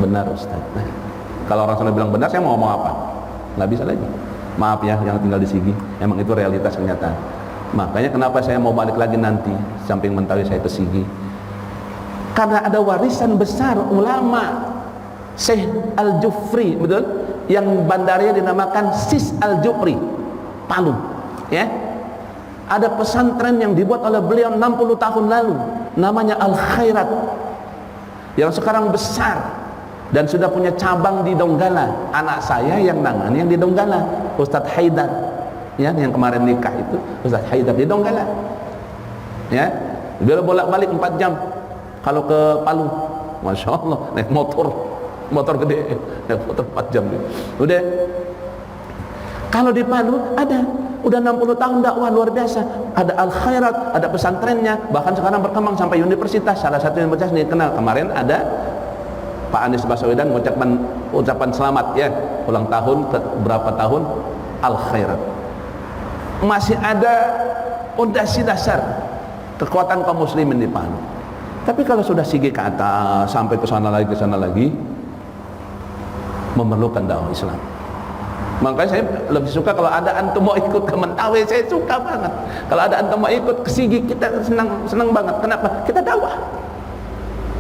benar Ustaz. Nah, kalau orang sana bilang benar, saya mau ngomong apa? Nggak bisa lagi. Maaf ya yang tinggal di Sigi, emang itu realitas kenyataan. Makanya kenapa saya mau balik lagi nanti, samping Mentawai saya ke Sigi, karena ada warisan besar ulama Syekh Al-Jufri, betul? Yang bandaranya dinamakan Sis Al-Jufri, Palu ya. Ada pesantren yang dibuat oleh beliau 60 tahun lalu, namanya Al-Khairat, yang sekarang besar dan sudah punya cabang di Donggala. Anak saya yang nangani yang di Donggala, Ustadz Haidar ya, yang kemarin nikah itu Ustadz Haidar di Donggala ya. Beliau bolak-balik 4 jam kalau ke Palu Masya Allah, naik motor gede, naik motor 4 jam. Udah. Kalau di Palu ada, udah 60 tahun dakwah luar biasa. Ada Al Khairat, ada pesantrennya, bahkan sekarang berkembang sampai universitas. Salah satu universitas dikenal kemarin ada Pak Anies Baswedan mengucapkan ucapan selamat ya, ulang tahun ke berapa tahun Al Khairat. Masih ada fondasi dasar kekuatan kaum muslimin di Palu. Tapi kalau sudah sigi ke atas sampai ke sana lagi memerlukan dakwah Islam. Makanya saya lebih suka kalau ada antum mau ikut ke Mentawai, saya suka banget. Kalau ada antum mau ikut ke Sigi, kita senang banget. Kenapa? Kita dakwah.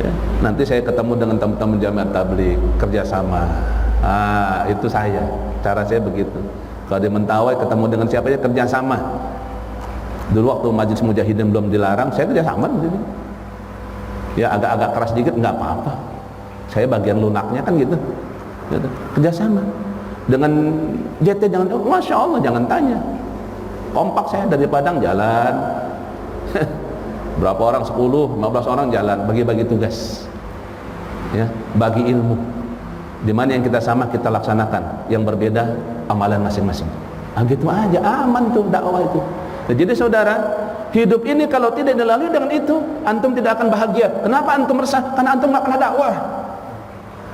Ya. Nanti saya ketemu dengan teman-teman Jamiat Tabligh, kerjasama. Itu saya. Cara saya begitu. Kalau di Mentawai ketemu dengan siapa aja kerjasama. Dulu waktu Majelis Mujahidin belum dilarang, saya kerjasama di sini. Ya agak-agak keras dikit nggak apa-apa. Saya bagian lunaknya kan gitu. Kerjasama. Dengan JT jangan, Masya Allah jangan tanya. Kompak saya dari Padang jalan. Berapa orang? 10, 15 orang jalan, bagi-bagi tugas. Ya, bagi ilmu. Di mana yang kita sama kita laksanakan, yang berbeda amalan masing-masing. Gitu aja, aman tuh dakwah itu. Nah, jadi saudara, hidup ini kalau tidak dilalui dengan itu, antum tidak akan bahagia. Kenapa antum resah? Karena antum nggak pernah dakwah.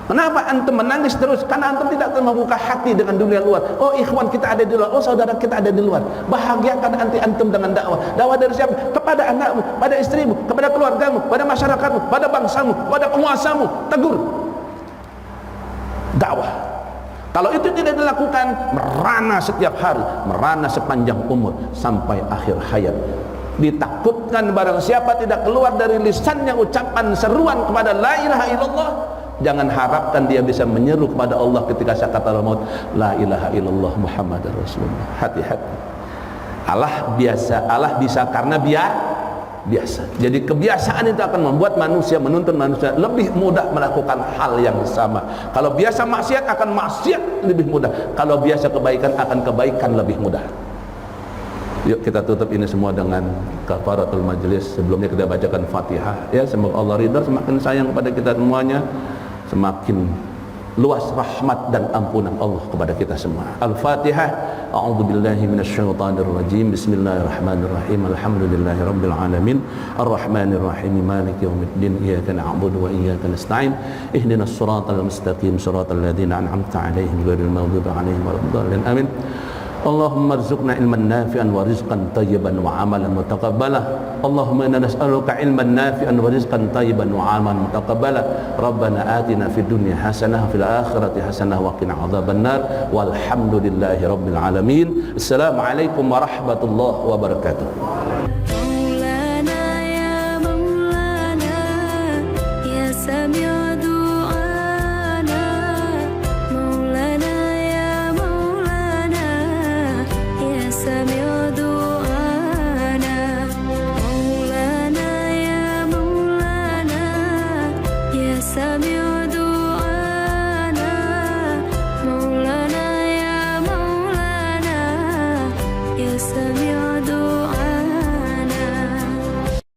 Kenapa antum menangis terus? Karena antum tidak membuka hati dengan dunia luar. Oh ikhwan kita ada di luar, oh saudara kita ada di luar. Bahagiakan antum dengan dakwah. Dakwah dari siapa? Kepada anakmu, pada istrimu, kepada keluargamu, pada masyarakatmu, pada bangsamu, pada penguasamu. Tegur. Dakwah. Kalau itu tidak dilakukan, merana setiap hari, merana sepanjang umur sampai akhir hayat. Ditakutkan barang siapa tidak keluar dari lisannya ucapan seruan kepada la ilaha illallah, jangan harapkan dia bisa menyeru kepada Allah ketika sakaratul maut, la ilaha illallah Muhammadar Rasulullah. Hati-hati. Allah bisa karena biasa. Jadi kebiasaan itu akan membuat manusia, menuntun manusia lebih mudah melakukan hal yang sama. Kalau biasa maksiat akan maksiat lebih mudah. Kalau biasa kebaikan akan kebaikan lebih mudah. Yuk kita tutup ini semua dengan kafaratul majlis. Sebelumnya kita bacakan Fatihah ya, semoga Allah ridha, semakin sayang kepada kita semuanya, semakin luas rahmat dan ampunan Allah kepada kita semua. Al-Fatihah. A'udzubillahi minasyaitonir rajim. Bismillahirrahmanirrahim. Alhamdulillahirabbil alamin. Arrahmanirrahim. Maliki yaumiddin. Iyyaka na'budu wa iyyaka nasta'in. Ihdinas siratal mustaqim. Siratal ladzina an'amta 'alaihim ghairil maghdubi 'alaihim waladdallin. Amin. Allahumma rzuqna ilman nafi'an wa rizqan tayyiban wa amalan mutaqabbala. Allahumma inna nas'aluka ilman nafi'an wa rizqan tayyiban wa amalan mutaqabbala. Rabbana atina fid dunya hasanah wa fil akhirati hasanah wa qina adzabannar. Walhamdulillahi rabbil alamin. Assalamualaikum warahmatullahi wabarakatuh.